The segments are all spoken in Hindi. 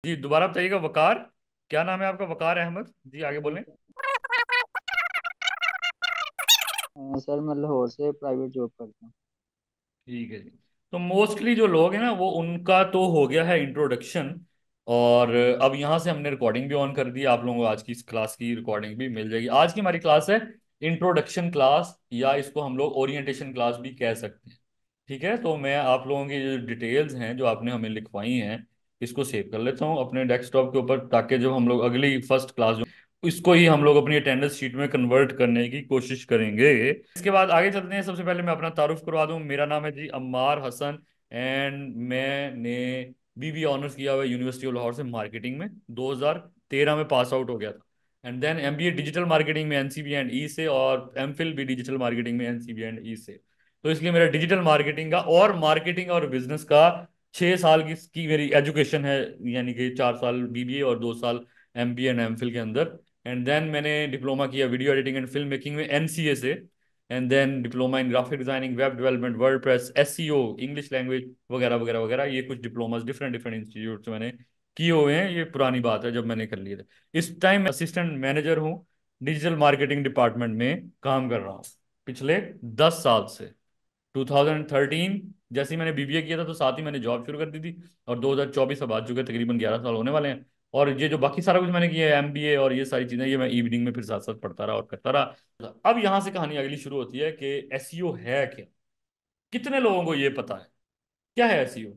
जी दोबारा बताइएगा। वकार, क्या नाम है आपका? वकार अहमद जी, आगे बोलें। सर मैं लाहौर से प्राइवेट जॉब करता हूँ। ठीक है जी। तो मोस्टली जो लोग हैं ना, वो उनका तो हो गया है इंट्रोडक्शन। और अब यहाँ से हमने रिकॉर्डिंग भी ऑन कर दी, आप लोगों को आज की इस क्लास की रिकॉर्डिंग भी मिल जाएगी। आज की हमारी क्लास है इंट्रोडक्शन क्लास, या इसको हम लोग ओरिएंटेशन क्लास भी कह सकते हैं। ठीक है, तो मैं आप लोगों की जो डिटेल्स हैं जो आपने हमें लिखवाई हैं, इसको सेव कर लेता हूँ अपने डेस्कटॉप के ऊपर, ताकि जब हम लोग अगली फर्स्ट क्लास जो इसको ही हम लोग अपनी अटेंडेंस शीट में कन्वर्ट करने की कोशिश करेंगे। इसके बाद आगे चलते हैं। सबसे पहले मैं अपना तारुफ करवा दूं। मेरा नाम है जी अम्मार हसन, एंड मैंने बीबी ऑनर्स किया हुआ है यूनिवर्सिटी ऑफ लाहौर से मार्केटिंग में। 2013 में पास आउट हो गया था। And then MBA digital marketing में एनसीबी एंड ई से, और एमफिल भी डिजिटल मार्केटिंग में एनसीबी एंड ई से। तो इसलिए मेरा डिजिटल मार्केटिंग का और मार्केटिंग और बिजनेस का 6 साल की मेरी एजुकेशन है। यानी कि 4 साल बीबीए और 2 साल एमबीए एंड एमफिल के अंदर। एंड देन मैंने डिप्लोमा किया video editing and film making में एनसीए से। And then diploma in graphic designing, web development, WordPress, SEO, English language वगैरह वगैरह वगैरह। ये कुछ डिप्लोमास डिफरेंट डिफरेंट इंस्टीट्यूट से मैंने किए हुए हैं। ये पुरानी बात है जब मैंने कर लिए थे। इस टाइम असिस्टेंट मैनेजर हूँ, डिजिटल मार्केटिंग डिपार्टमेंट में काम कर रहा हूँ पिछले 10 साल से। 2013 जैसे ही मैंने बीबीए किया था, तो साथ ही मैंने जॉब शुरू कर दी थी। और 2024 अब आ चुके हैं, तकरीबन 11 साल होने वाले हैं। और ये जो बाकी सारा कुछ मैंने किया है, एमबीए और ये सारी चीजें, ये मैं इवनिंग में फिर साथ साथ पढ़ता रहा और करता रहा। अब यहाँ से कहानी अगली शुरू होती है कि एसईओ है क्या। कितने लोगों को ये पता है क्या है एसईओ?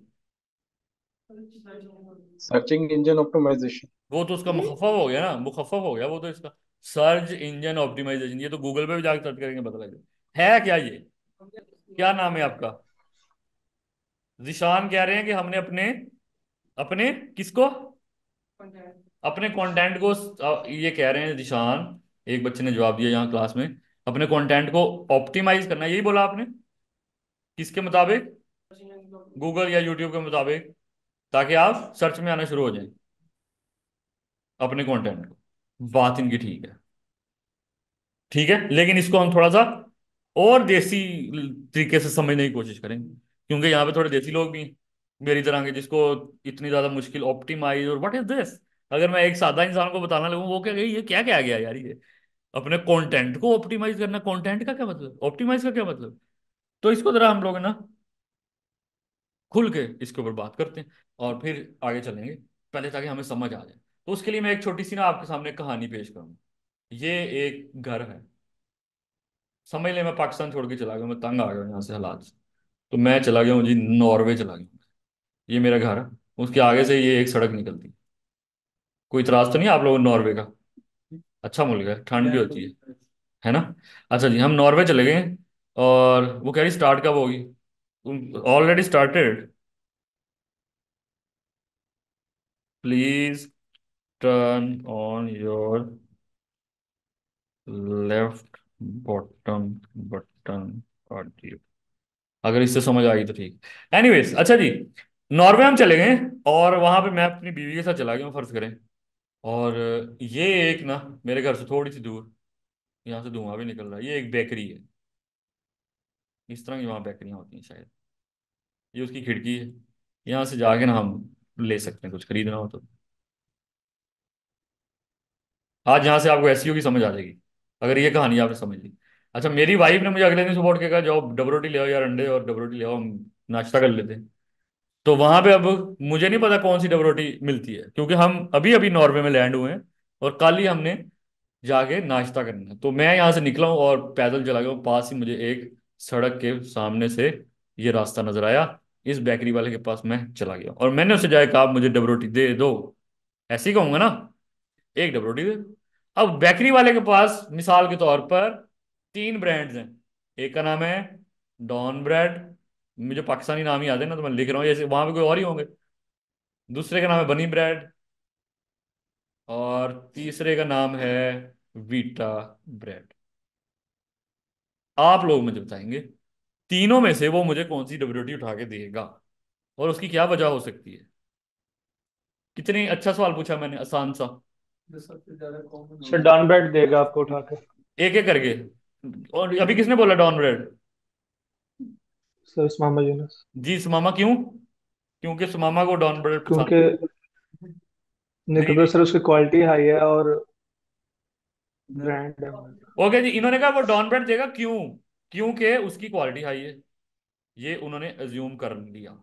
Searching engine optimisation. वो तो उसका मुखफ़फ़ हो गया ना, मुखफ़फ़ हो गया वो तो इसका। सर्च इंजन ऑप्टिमाइजेशन, ये तो गूगल पे भी जाकर सर्च करेंगे पता लगेगा। है क्या ये? क्या नाम है आपका? जिशान कह रहे हैं कि हमने अपने अपने किसको, अपने कंटेंट को, ये कह रहे हैं जिशान, एक बच्चे ने जवाब दिया यहाँ क्लास में, अपने कंटेंट को ऑप्टिमाइज करना है, यही बोला आपने? किसके मुताबिक? गूगल या यूट्यूब के मुताबिक, ताकि आप सर्च में आना शुरू हो जाएं अपने कंटेंट को। बात इनकी ठीक है। ठीक है, लेकिन इसको हम थोड़ा सा और देसी तरीके से समझने की कोशिश करेंगे, क्योंकि यहाँ पे थोड़े देसी लोग भी हैं मेरी तरह के, जिसको इतनी ज्यादा मुश्किल ऑप्टिमाइज और व्हाट इज दिस, अगर मैं एक सादा इंसान को बताना लगूँ, वो क्या ये क्या क्या आ गया यार ये, अपने कंटेंट को ऑप्टिमाइज करना, कंटेंट का क्या मतलब, ऑप्टिमाइज का क्या मतलब। तो इसको जरा हम लोग है ना खुल के इसके ऊपर बात करते हैं, और फिर आगे चलेंगे, पहले ताकि हमें समझ आ जाए। तो उसके लिए मैं एक छोटी सी ना आपके सामने कहानी पेश करूँ। ये एक घर है, समझ ले मैं पाकिस्तान छोड़ के चला गया, मैं तंग आ गया हूँ यहाँ से हालात से। तो मैं चला गया हूँ जी, नॉर्वे चला गया हूँ। ये मेरा घर है, उसके आगे से ये एक सड़क निकलती है। कोई इतराज तो नहीं आप लोगों को नॉर्वे का? अच्छा मुल्क है, ठंड भी होती है ना? अच्छा जी, हम नॉर्वे चले गए। और वो कह रही स्टार्ट कब होगी, already started. Please turn on your left bottom button audio. अगर इससे समझ आ गई तो ठीक। एनीवेज, अच्छा जी, नॉर्वे हम चले गए। और वहां पे मैं अपनी बीवी के साथ चला गया हूँ, फर्ज करें। और ये एक ना, मेरे घर से थोड़ी सी दूर, यहाँ से धुआं भी निकल रहा है, ये एक बेकरी है। इस तरह की वहाँ बेकरियाँ होती हैं शायद। ये उसकी खिड़की है, यहाँ से जाके ना हम ले सकते हैं कुछ खरीदना हो तो। आज यहाँ से आपको एसईओ की समझ आ जाएगी, अगर ये कहानी आपने समझ ली। अच्छा, मेरी वाइफ ने मुझे अगले दिन सुबह उठ के कहा, जाओ डबल रोटी ले आओ यार, अंडे और डबल रोटी ले आओ, हम नाश्ता कर लेते हैं। तो वहां पे अब मुझे नहीं पता कौन सी डबल रोटी मिलती है, क्योंकि हम अभी अभी नॉर्वे में लैंड हुए हैं, और कल ही हमने जाके नाश्ता करना है। तो मैं यहाँ से निकला हूँ और पैदल चला गया हूँ, पास ही मुझे एक सड़क के सामने से ये रास्ता नजर आया। इस बेकरी वाले के पास मैं चला गया और मैंने उससे जाके कहा, आप मुझे डबल रोटी दे दो। ऐसे ही कहूंगा ना, एक डबल रोटी दे दो। अब बेकरी वाले के पास मिसाल के तौर पर 3 ब्रांड्स हैं। एक का नाम है डॉन ब्रेड, मुझे पाकिस्तानी नाम ही याद है ना, तो मैं लिख रहा हूँ, जैसे वहां पे कोई और ही होंगे। दूसरे का नाम है बनी ब्रेड, और तीसरे का नाम है वीटा ब्रेड। आप लोग मुझे बताएंगे, तीनों में से वो मुझे कौन सी डबल रोटी उठा के देगा, और उसकी क्या वजह हो सकती है। कितनी अच्छा सवाल पूछा मैंने, आसान सा। सर डॉन ब्रेड देगा आपको उठा के। एक एक करके। और अभी किसने बोला डॉन ब्रेड? सर उस्मान यूनुस। जी सुमामा, क्यों? क्योंकि सुमामा को डॉन ब्रेड क्योंकि पसंद है। नहीं, नहीं क्योंकि नहीं। सर उसकी क्वालिटी हाई है और ब्रांड है। ओके जी, इन्होंने कहा वो डॉन ब्रेड देगा, क्यों? क्योंकि उसकी क्वालिटी हाई है, ये उन्होंने अज्यूम कर लिया।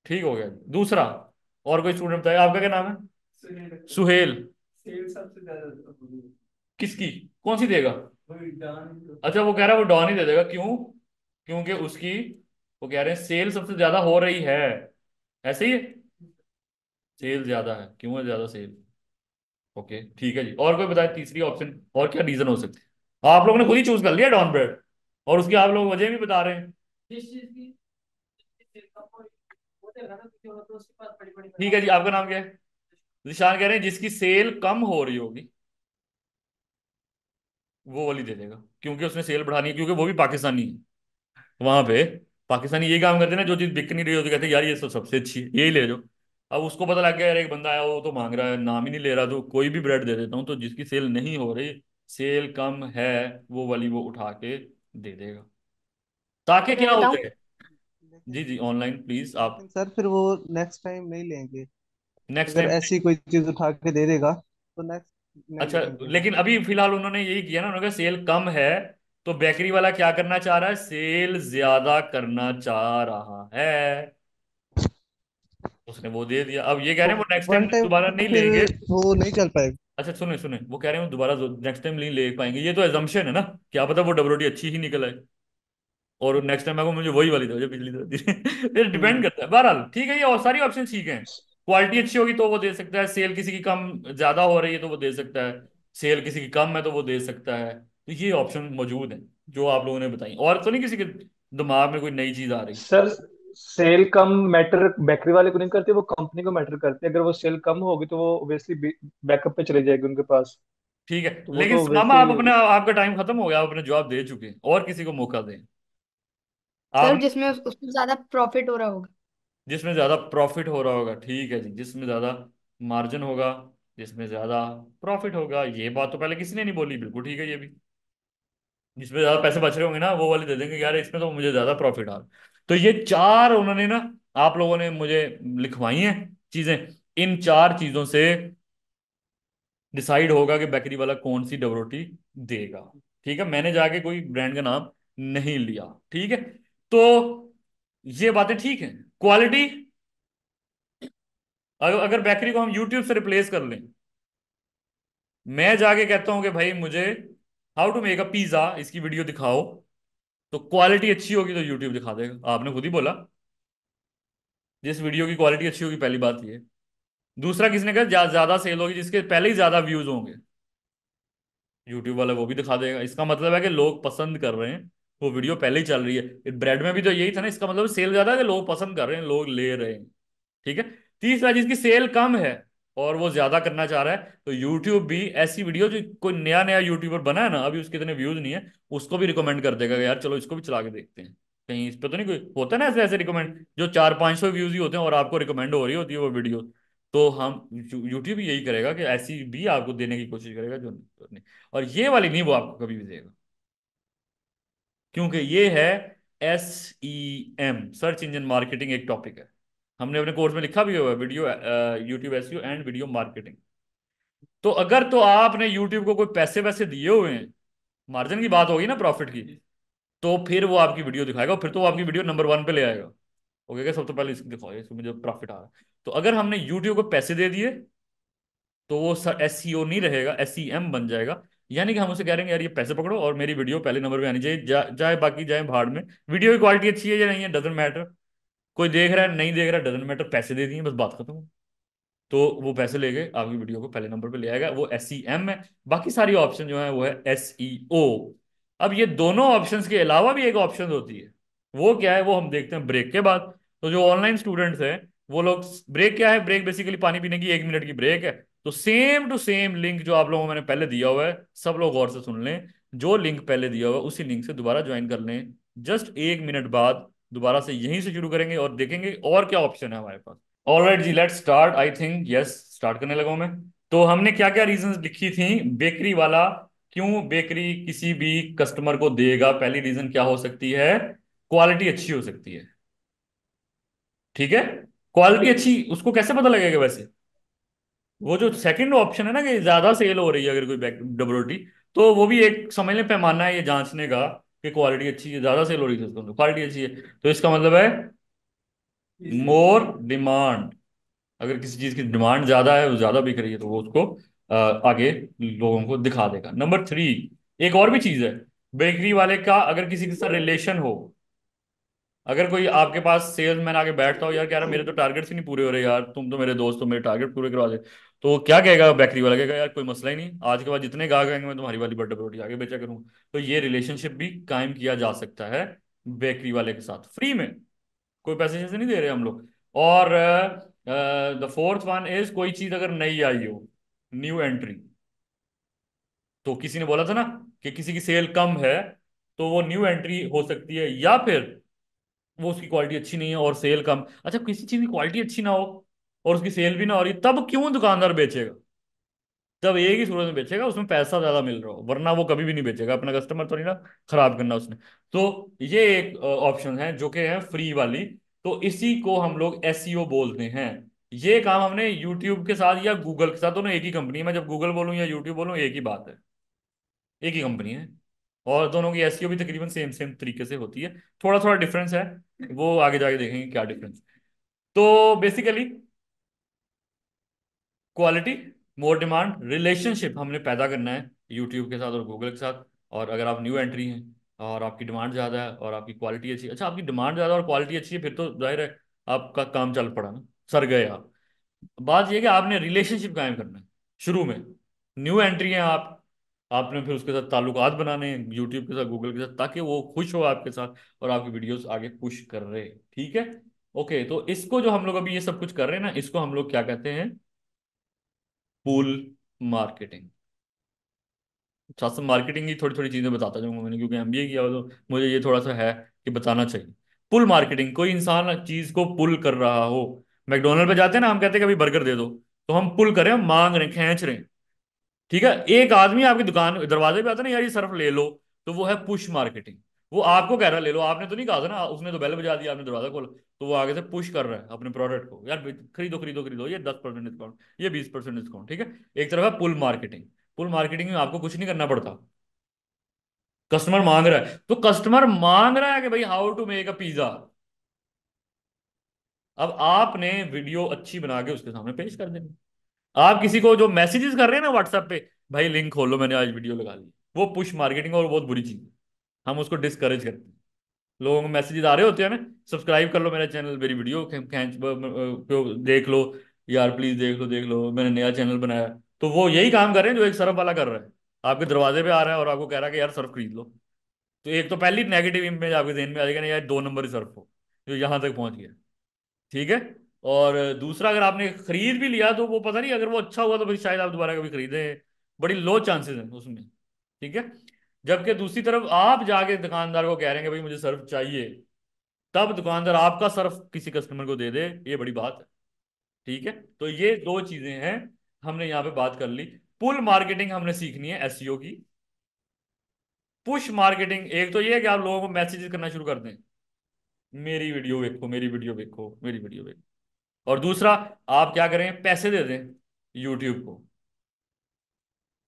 ठीक हो गया। दूसरा, और कोई स्टूडेंट बताए, आपका क्या नाम है? सुहेल। किसकी? कौन सी देगा? अच्छा, वो कह रहा है वो डॉन ही दे देगा, क्यों? क्योंकि उसकी, वो कह रहे हैं सेल सबसे ज्यादा हो रही है। ऐसे ही है, सेल ज्यादा है, क्यों है ज्यादा सेल? ओके ठीक है जी, और कोई बताए तीसरी ऑप्शन, और क्या रीजन हो सकते हैं? आप लोगों ने खुद ही चूज कर लिया डॉन ब्रेड, और उसकी आप लोग वजह भी बता रहे हैं। ठीक है जी, आपका नाम क्या है? निशान कह रहे हैं जिसकी सेल कम हो रही होगी वो वाली दे देगा, क्योंकि उसने सेल बढ़ानी है, क्योंकि वो भी पाकिस्तानी है। वहां पे पाकिस्तानी यही काम करते हैं ना, जो चीज बिक नहीं रही होती कहते हैं यार ये तो सबसे अच्छी है, यही ले जाओ। अब उसको पता लग गया यार एक बंदा आया वो तो मांग रहा है, नाम ही नहीं ले रहा, तो कोई भी ब्रेड दे देता हूँ, तो जिसकी सेल नहीं हो रही, सेल कम है, वो वाली वो उठा के दे देगा, ताकि मैं क्या हो बताऊं। जाए। जी लेकिन जी, ऑनलाइन प्लीज आप। लेकिन सर फिर वो नेक्स्ट टाइम नहीं लेंगे। नेक्स्ट अगर टाइम। ऐसी कोई चीज उठा के दे देगा तो नेक्स्ट नहीं अच्छा, लेंगे। लेकिन अभी फिलहाल उन्होंने यही किया ना, उन्होंने कहा सेल कम है, तो बेकरी वाला क्या करना चाह रहा है? सेल ज्यादा करना चाह रहा है, उसने वो दे दिया। अब ये कह रहे हैं वो नेक्स्ट टाइम वन टाइम दोबारा तो नहीं फिर लेंगे। वो नहीं चल पाएगा। अच्छा सुने सुने, वो कह रहे हैं वो दोबारा नेक्स्ट टाइम नहीं ले पाएंगे, ये तो एजम्पशन है ना, क्या पता वो डबल रोटी अच्छी ही निकल आए, और नेक्स्ट टाइम आपको मुझे वही वाली दो जो पिछली दो दी। फिर डिपेंड हम्म। करता है, बहरहाल ठीक है, ये और सारी ऑप्शन ठीक है। क्वालिटी अच्छी होगी तो वो दे सकता है, सेल किसी की कम ज्यादा हो रही है तो वो दे सकता है, सेल किसी की कम है तो वो दे सकता है, तो ये ऑप्शन मौजूद है जो आप लोगों ने बताई, और तो नहीं किसी के दिमाग में कोई नई चीज आ रही? सर सेल कम मैटर बेकरी वाले को नहीं करती, वो कंपनी को मैटर करती है। अगर वो सेल कम होगी तो वो ऑब्वियसली बैकअप पे चली जाएगी उनके पास। ठीक है, तो वो लेकिन तो मामा ऑब्वियसली। आप अपने, आपका टाइम खत्म हो गया, आप अपने जवाब दे चुके हैं, और किसी को मौका दें। सर आपने, जिसमें उसको ज्यादा प्रॉफिट हो रहा होगा। जिसमें ज्यादा प्रॉफिट हो रहा होगा, ठीक है जी, जिसमें ज्यादा मार्जिन होगा, जिसमें ज्यादा प्रॉफिट होगा, ये बात तो पहले किसी ने नहीं बोली, बिल्कुल ठीक है ये भी। जिसमें ज्यादा पैसे बच रहे होंगे ना वो वाले दे देंगे, यार इसमें तो मुझे ज्यादा प्रॉफिट आ रहा। तो ये चार उन्होंने ना, आप लोगों ने मुझे लिखवाई हैं चीजें, इन चार चीजों से डिसाइड होगा कि बेकरी वाला कौन सी डबल रोटी देगा। ठीक है, मैंने जाके कोई ब्रांड का नाम नहीं लिया। ठीक है, तो ये बातें ठीक है। क्वालिटी, अगर अगर बेकरी को हम यूट्यूब से रिप्लेस कर लें, मैं जाके कहता हूं कि भाई मुझे how to make a pizza, इसकी वीडियो दिखाओ, तो क्वालिटी अच्छी होगी तो यूट्यूब दिखा देगा, आपने खुद ही बोला, जिस वीडियो की क्वालिटी अच्छी होगी, पहली बात ये। दूसरा, किसने कहा ज्यादा सेल होगी, जिसके पहले ही ज्यादा व्यूज होंगे, यूट्यूब वाला वो भी दिखा देगा। इसका मतलब है कि लोग पसंद कर रहे हैं, वो वीडियो पहले ही चल रही है। ब्रेड में भी तो यही था ना, इसका मतलब सेल ज्यादा है कि लोग पसंद कर रहे हैं, लोग ले रहे हैं। ठीक है। तीसरा, जिसकी सेल कम है और वो ज्यादा करना चाह रहा है, तो यूट्यूब भी ऐसी वीडियो, जो कोई नया नया यूट्यूबर बना है ना, अभी उसके इतने व्यूज नहीं है, उसको भी रिकमेंड कर देगा कि यार चलो इसको भी चला के देखते हैं, कहीं इस पे तो नहीं कोई होता है ना ऐसे ऐसे रिकमेंड, जो 400-500 व्यूज ही होते हैं और आपको रिकमेंड हो रही होती है वो वीडियो। तो हम यूट्यूब भी यही करेगा कि ऐसी भी आपको देने की कोशिश करेगा जो नहीं, और ये वाली नहीं वो आपको कभी भी देगा, क्योंकि ये है SEM, सर्च इंजन मार्केटिंग, एक टॉपिक है, हमने अपने कोर्स में लिखा भी हुआ है, video YouTube SEO and video marketing. तो अगर तो आपने यूट्यूब को कोई पैसे वैसे दिए हुए हैं, मार्जिन की बात होगी ना, प्रॉफिट की, तो फिर वो आपकी वीडियो दिखाएगा, फिर तो वो आपकी वीडियो नंबर 1 पे ले आएगा। वो कहेगा सबसे पहले इसको दिखाओ, इसको मुझे प्रॉफिट आ रहा है। तो अगर हमने यूट्यूब को पैसे दे दिए, तो वो SEO नहीं रहेगा, SEM बन जाएगा। यानी कि हम उसे कह रहे हैं यार ये पैसे पकड़ो और मेरी वीडियो पहले नंबर पे आनी चाहिए, जाए बाकी जाए भाड़ में, वीडियो की क्वालिटी अच्छी है या नहीं है डजेंट मैटर, कोई देख रहा है नहीं देख रहा डजेंट मैटर, पैसे दे दिए बस, बात खत्म। तो वो पैसे लेके आपकी वीडियो को पहले नंबर पे ले आएगा, वो SEM है। बाकी सारी ऑप्शन जो है वो है SEO। अब ये दोनों ऑप्शंस के अलावा भी एक ऑप्शन होती है, वो क्या है वो हम देखते हैं ब्रेक के बाद। तो जो ऑनलाइन स्टूडेंट्स हैं वो लोग, ब्रेक क्या है? ब्रेक बेसिकली पानी पीने की 1 मिनट की ब्रेक है। तो सेम टू सेम लिंक जो आप लोगों को मैंने पहले दिया हुआ है, सब लोग गौर से सुन लें, जो लिंक पहले दिया हुआ है उसी लिंक से दोबारा ज्वाइन कर लें, जस्ट 1 मिनट बाद दोबारा से यहीं से शुरू करेंगे और देखेंगे और क्या ऑप्शन है हमारे पास। ऑलराइट जी, let's start, I think yes, start करने लगा हूं मैं। तो हमने क्या क्या रीजंस लिखी थी? बेकरी वाला, क्यों बेकरी किसी भी कस्टमर को देगा? पहली रीजन क्या हो सकती है? क्वालिटी अच्छी हो सकती है। ठीक है, क्वालिटी अच्छी, उसको कैसे पता लगेगा वैसे? वो जो सेकंड ऑप्शन है ना कि ज्यादा सेल हो रही है अगर कोई डब्ल्यूटी, तो वो भी एक समझ लें पैमाना है ये जांचने का कि क्वालिटी अच्छी है, ज्यादा सेल हो रही है तो क्वालिटी अच्छी है, तो इसका मतलब है मोर डिमांड। अगर किसी चीज की डिमांड ज्यादा है, वो ज्यादा बिक रही है, तो वो उसको आगे लोगों को दिखा देगा। नंबर 3, एक और भी चीज है, बेकरी वाले का अगर किसी के साथ रिलेशन हो, अगर कोई आपके पास सेल्समैन आके बैठता हो, यार कह रहा मेरे तो टारगेट्स ही नहीं पूरे हो रहे यार, तुम तो मेरे दोस्त हो, मेरे टारगेट पूरे करवा दे, तो क्या कहेगा बेकरी वाला, कहेगा यार कोई मसला ही नहीं, आज के बाद जितने गाहक आएंगे मैं तुम्हारी वाली बर्थडे रोटी आगे बेचा करूंगा। तो ये रिलेशनशिप भी कायम किया जा सकता है बेकरी वाले के साथ फ्री में, कोई पैसे जैसे नहीं दे रहे हम लोग। और द फोर्थ वन इज, कोई चीज अगर नई आई हो, न्यू एंट्री, तो किसी ने बोला था ना कि किसी की सेल कम है, तो वो न्यू एंट्री हो सकती है, या फिर वो उसकी क्वालिटी अच्छी नहीं है और सेल कम। अच्छा, किसी चीज की क्वालिटी अच्छी ना हो और उसकी सेल भी ना हो रही, तब क्यों दुकानदार बेचेगा? तब एक ही सूरत में बेचेगा, उसमें पैसा ज्यादा मिल रहा हो, वरना वो कभी भी नहीं बेचेगा, अपना कस्टमर तो नहीं ना खराब करना उसने। तो ये एक ऑप्शन है जो कि है फ्री वाली, तो इसी को हम लोग एसईओ बोलते हैं। ये काम हमने यूट्यूब के साथ या गूगल के साथ, दोनों एक ही कंपनी है, मैं जब गूगल बोलूं या यूट्यूब बोलूं एक ही बात है, एक ही कंपनी है, और दोनों की एसईओ भी तकरीबन सेम सेम तरीके से होती है, थोड़ा थोड़ा डिफरेंस है, वो आगे जाके देखेंगे क्या डिफरेंस। तो basically quality, more demand, relationship हमने पैदा करना है यूट्यूब के साथ और गूगल के साथ। और अगर आप न्यू एंट्री हैं और आपकी डिमांड ज़्यादा है और आपकी क्वालिटी अच्छी है, अच्छा आपकी डिमांड ज़्यादा और क्वालिटी अच्छी है, फिर तो जाहिर है आपका काम चल पड़ा ना, सर गए आप। बात यह है कि आपने रिलेशनशिप कायम करना है शुरू में, न्यू एंट्री है आप, आपने फिर उसके साथ ताल्लुकात बनाने हैं यूट्यूब के साथ गूगल के साथ, ताकि वो खुश हो आपके साथ और आपकी वीडियोस आगे पुश कर रहे हैं, ठीक है। ओके, तो इसको जो हम लोग अभी ये सब कुछ कर रहे हैं ना, इसको हम लोग क्या कहते हैं? Pull marketing. साथ साथ मार्केटिंग की थोड़ी थोड़ी चीजें बताता जाऊंगा मैंने, क्योंकि एमबीए किया हुआ, तो मुझे ये थोड़ा सा है कि बताना चाहिए। पुल मार्केटिंग, कोई इंसान चीज को पुल कर रहा हो, मैकडोनल्ड पे जाते हैं ना, हम कहते हैं कि अभी बर्गर दे दो, तो हम पुल कर रहे हैं, हम मांग रहे हैं, खींच रहे हैं, ठीक है। एक आदमी आपकी दुकान दरवाजे पे आता है ना, यार ये सर्फ ले लो, तो वो है पुश मार्केटिंग। वो आपको कह रहा है ले लो, आपने तो नहीं कहा था ना, उसने तो बेल बजा दिया, आपने दरवाजा खोला, तो वो आगे से पुश कर रहा है अपने प्रोडक्ट को, यार खरीदो खरीदो खरीदो, ये 10% डिस्काउंट, ये 20% डिस्काउंट, ठीक है। एक तरफ है पुल मार्केटिंग। पुल मार्केटिंग में आपको कुछ नहीं करना पड़ता, कस्टमर मांग रहा है, तो कस्टमर मांग रहा है कि भाई how to make a pizza, अब आपने वीडियो अच्छी बना के उसके सामने पेश कर देनी। आप किसी को जो मैसेजेस कर रहे हैं ना व्हाट्सएप पे, भाई लिंक खोलो मैंने आज वीडियो लगा ली, वो पुश मार्केटिंग और बहुत बुरी चीज है, हम उसको डिस्करेज करते हैं। लोगों को मैसेजेस आ रहे होते हैं ना, सब्सक्राइब कर लो मेरा चैनल, मेरी वीडियो खींच देख लो, यार प्लीज देख लो मैंने नया चैनल बनाया, तो वो यही काम कर रहे हैं जो एक सर्फ वाला कर रहा है, आपके दरवाजे पे आ रहा है और आपको कह रहा है कि यार सर्फ खरीद लो। तो एक तो पहली नेगेटिव इमेज आपके जहन में आ जाएगा ना, यार 2 नंबर ही सर्फ हो जो यहाँ तक पहुंच गया, ठीक है। और दूसरा, अगर आपने खरीद भी लिया तो वो पता नहीं, अगर वो अच्छा हुआ तो फिर शायद आप दोबारा कभी खरीदें, बड़ी लो चांसेस हैं उसमें, ठीक है। जबकि दूसरी तरफ आप जाके दुकानदार को कह रहे हैं कि भाई मुझे सर्फ चाहिए, तब दुकानदार आपका सर्फ किसी कस्टमर को दे दे, ये बड़ी बात है, ठीक है। तो ये दो चीजें हैं, हमने यहाँ पे बात कर ली। पुल मार्केटिंग हमने सीखनी है एसईओ की। पुश मार्केटिंग, एक तो ये है कि आप लोगों को मैसेजेस करना शुरू कर दें, मेरी वीडियो देखो, मेरी वीडियो देखो, मेरी वीडियो देखो। और दूसरा, आप क्या करें, पैसे दे दें यूट्यूब को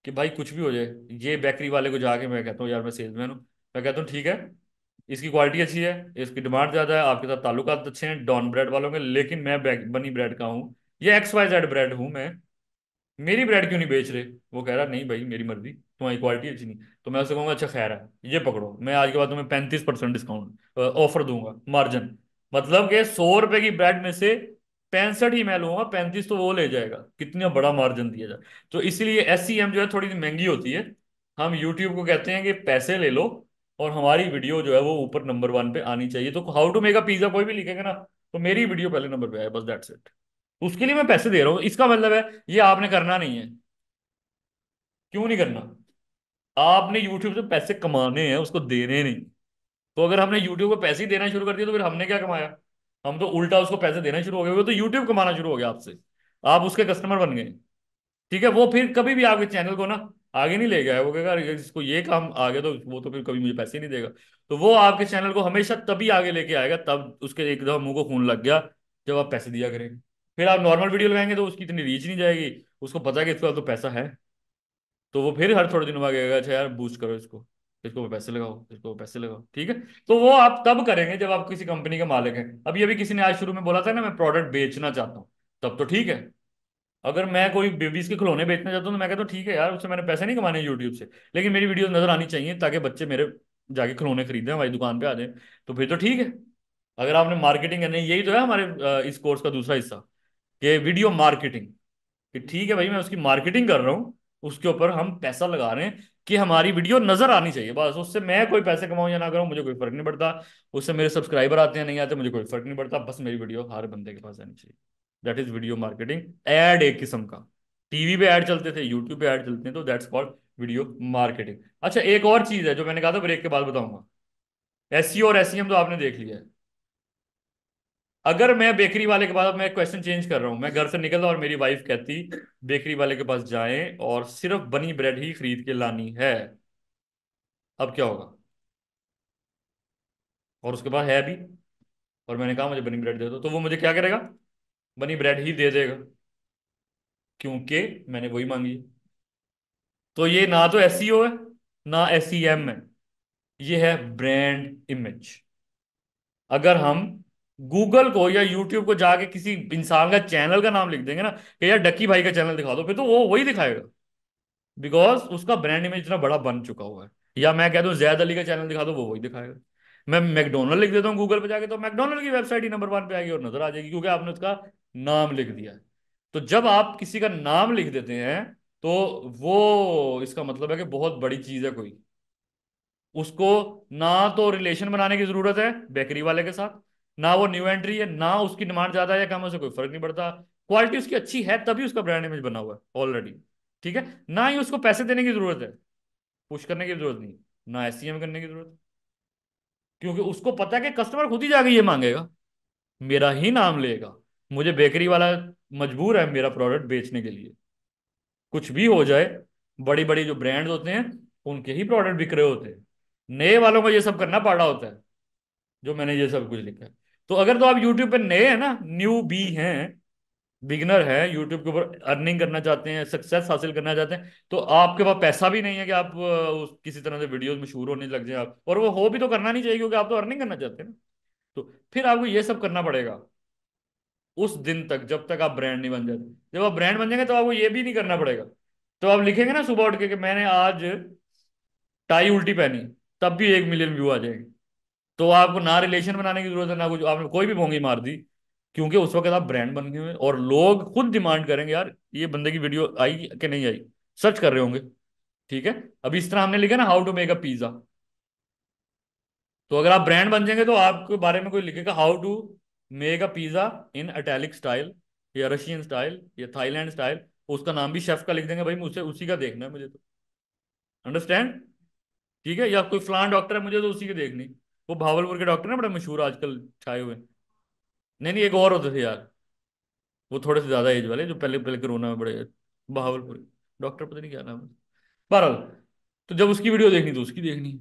कि भाई कुछ भी हो जाए, ये बेकरी वाले को जाके मैं कहता हूँ यार मैं सेल्समैन हूँ, मैं कहता हूँ ठीक है, इसकी क्वालिटी अच्छी है, इसकी डिमांड ज्यादा है, आपके साथ ताल्लुकात अच्छे हैं डॉन ब्रेड वालों के, लेकिन मैं बनी ब्रेड का हूँ, ये XYZ ब्रेड हूँ मैं, मेरी ब्रेड क्यों नहीं बेच रहे? वो कह रहा नहीं भाई मेरी मर्जी, तुम्हारी क्वालिटी अच्छी नहीं। तो मैं उससे कहूंगा अच्छा खैर है, ये पकड़ो, मैं आज के बाद तुम्हें 35% डिस्काउंट ऑफर दूंगा, मार्जिन, मतलब कि 100 रुपए की ब्रेड में से 65 ही मैं लूंगा, 35 तो वो ले जाएगा, कितना बड़ा मार्जिन दिया जाए। तो इसीलिए SEM जो है थोड़ी सी महंगी होती है, हम यूट्यूब को कहते हैं कि पैसे ले लो और हमारी वीडियो जो है वो ऊपर नंबर 1 पे आनी चाहिए। तो how to make a pizza कोई भी लिखेगा ना, तो मेरी वीडियो पहले नंबर पे आए, बस दैट्स इट। उसके लिए मैं पैसे दे रहा हूँ, इसका मतलब है ये आपने करना नहीं है। क्यों नहीं करना? आपने यूट्यूब से पैसे कमाने हैं, उसको देने नहीं। तो अगर हमने यूट्यूब को पैसे ही देना शुरू कर दिया तो फिर हमने क्या कमाया? हम तो उल्टा उसको पैसे देना शुरू हो गए, वो तो यूट्यूब कमाना शुरू हो गया आपसे, आप उसके कस्टमर बन गए, ठीक है। वो फिर कभी भी आपके चैनल को ना आगे नहीं ले गया, वो कहेगा "अरे, इसको ये काम आ गया तो वो तो फिर कभी मुझे पैसे ही नहीं देगा"। तो वो आपके चैनल को हमेशा तभी आगे लेके आएगा, तब उसके एकदम मुंह को खून लग गया जब आप पैसे दिया करेंगे। फिर आप नॉर्मल वीडियो लगाएंगे तो उसकी इतनी रीच नहीं जाएगी, उसको पता है कि इसके पास तो पैसा है, तो वो फिर हर थोड़े दिनों बाद कहेगा अच्छा यार बूस्ट करो इसको, इसको पैसे लगाओ, इसको पैसे लगाओ, ठीक है। तो वो आप तब करेंगे जब आप किसी कंपनी के मालिक हैं। अभी अभी किसी ने आज शुरू में बोला था ना मैं प्रोडक्ट बेचना चाहता हूँ, तब तो ठीक है। अगर मैं कोई बेबीज के खिलौने बेचना चाहता हूँ तो मैं कहता हूँ ठीक है यार, उससे मैंने पैसे नहीं कमाने यूट्यूब से, लेकिन मेरी वीडियो नजर आनी चाहिए ताकि बच्चे मेरे जाके खिलौने खरीदें, हमारी दुकान पे आ जाए, तो फिर तो ठीक है। अगर आपने मार्केटिंग करनी है, यही तो है हमारे इस कोर्स का दूसरा हिस्सा, कि वीडियो मार्केटिंग, कि ठीक है भाई मैं उसकी मार्केटिंग कर रहा हूँ, उसके ऊपर हम पैसा लगा रहे हैं कि हमारी वीडियो नजर आनी चाहिए, बस। उससे मैं कोई पैसे कमाऊं या ना करूं मुझे कोई फर्क नहीं पड़ता, उससे मेरे सब्सक्राइबर आते हैं नहीं आते मुझे कोई फर्क नहीं पड़ता, बस मेरी वीडियो हर बंदे के पास आनी चाहिए। That is video marketing. Ad एक किस्म का, टीवी पे ऐड चलते थे, यूट्यूब पे ऐड चलते हैं, तो दैट्स कॉल्ड वीडियो मार्केटिंग। अच्छा एक और चीज है जो मैंने कहा था ब्रेक के बाद बताऊंगा, एसईओ और एसईएम तो आपने देख लिया है। अगर मैं बेकरी वाले के पास, अब मैं क्वेश्चन चेंज कर रहा हूं, मैं घर से निकलता और मेरी वाइफ कहती बेकरी वाले के पास जाएं और सिर्फ बनी ब्रेड ही खरीद के लानी है, अब क्या होगा? और उसके पास है भी, और मैंने कहा मुझे बनी ब्रेड दे दो, तो वो मुझे क्या करेगा? बनी ब्रेड ही दे देगा, क्योंकि मैंने वही मांगी। तो ये ना तो एसईओ है ना एसईएम है, ये है ब्रांड इमेज। अगर हम गूगल को या यूट्यूब को जाके किसी इंसान का चैनल का नाम लिख देंगे ना कि यार डक्की भाई का चैनल दिखा दो, फिर तो वो वही दिखाएगा, बिकॉज उसका ब्रांड इमेज इतना बड़ा बन चुका हुआ है। या मैं कह दूं जैद अली का चैनल दिखा दो, वो वही दिखाएगा। मैं मैकडोनल्ड लिख देता हूँ गूगल पे जाके, तो मैकडोनल्ड की वेबसाइट ही नंबर 1 पे आएगी और नजर आ जाएगी, क्योंकि आपने उसका नाम लिख दिया है। तो जब आप किसी का नाम लिख देते हैं तो वो इसका मतलब है कि बहुत बड़ी चीज है कोई। उसको ना तो रिलेशन बनाने की जरूरत है बेकरी वाले के साथ, ना वो न्यू एंट्री है, ना उसकी डिमांड ज्यादा है या कम है, उसे कोई फर्क नहीं पड़ता। क्वालिटी उसकी अच्छी है तभी उसका ब्रांड इमेज बना हुआ है ऑलरेडी, ठीक है। ना ही उसको पैसे देने की जरूरत है, पुश करने की जरूरत नहीं, ना एसईएम करने की जरूरत है, क्योंकि उसको पता है कि कस्टमर खुद ही जाके ये मांगेगा, मेरा ही नाम लेगा। मुझे बेकरी वाला मजबूर है मेरा प्रोडक्ट बेचने के लिए, कुछ भी हो जाए। बड़ी बड़ी जो ब्रांड होते हैं उनके ही प्रोडक्ट बिक रहे होते हैं, नए वालों को ये सब करना पड़ रहा होता है जो मैंने ये सब कुछ लिखा है। तो अगर तो आप यूट्यूब पे नए हैं ना, न्यू बी हैं, बिगनर है, यूट्यूब के ऊपर अर्निंग करना चाहते हैं, सक्सेस हासिल करना चाहते हैं, तो आपके पास पैसा भी नहीं है कि आप किसी तरह से वीडियोस मशहूर होने लग जाए आप, और वो हो भी तो करना नहीं चाहिए क्योंकि आप तो अर्निंग करना चाहते हैं ना। तो फिर आपको ये सब करना पड़ेगा उस दिन तक जब तक आप ब्रांड नहीं बन जाते। जब आप ब्रांड बन जाएंगे तो आपको ये भी नहीं करना पड़ेगा। तो आप लिखेंगे ना सुबह उठ के कि मैंने आज टाई उल्टी पहनी, तब भी 1 मिलियन व्यू आ जाएंगे। तो आपको ना रिलेशन बनाने की जरूरत है ना कुछ, आपने कोई भी भोंगी मार दी, क्योंकि उस वक्त आप ब्रांड बन गए हुए और लोग खुद डिमांड करेंगे यार ये बंदे की वीडियो आई कि नहीं आई, सर्च कर रहे होंगे, ठीक है। अभी इस तरह हमने लिखा ना how to make a pizza, तो अगर आप ब्रांड बन जाएंगे तो आपके बारे में कोई लिखेगा how to make a pizza in italic style या रशियन स्टाइल या थाईलैंड स्टाइल, उसका नाम भी शेफ का लिख देंगे, भाई मुझसे उसी का देखना है मुझे तो, अंडरस्टैंड, ठीक है। या कोई फलान डॉक्टर है मुझे तो उसी की देखनी, वो भावलपुर के डॉक्टर ना बड़े मशहूर आजकल छाए हुए। नहीं नहीं एक और होते थे यार, वो थोड़े से ज्यादा एज वाले जो पहले पहले कोरोना में बड़े, बहावलपुर डॉक्टर, पता नहीं क्या नाम है। बहरहाल, तो जब उसकी वीडियो देखनी तो उसकी देखनी,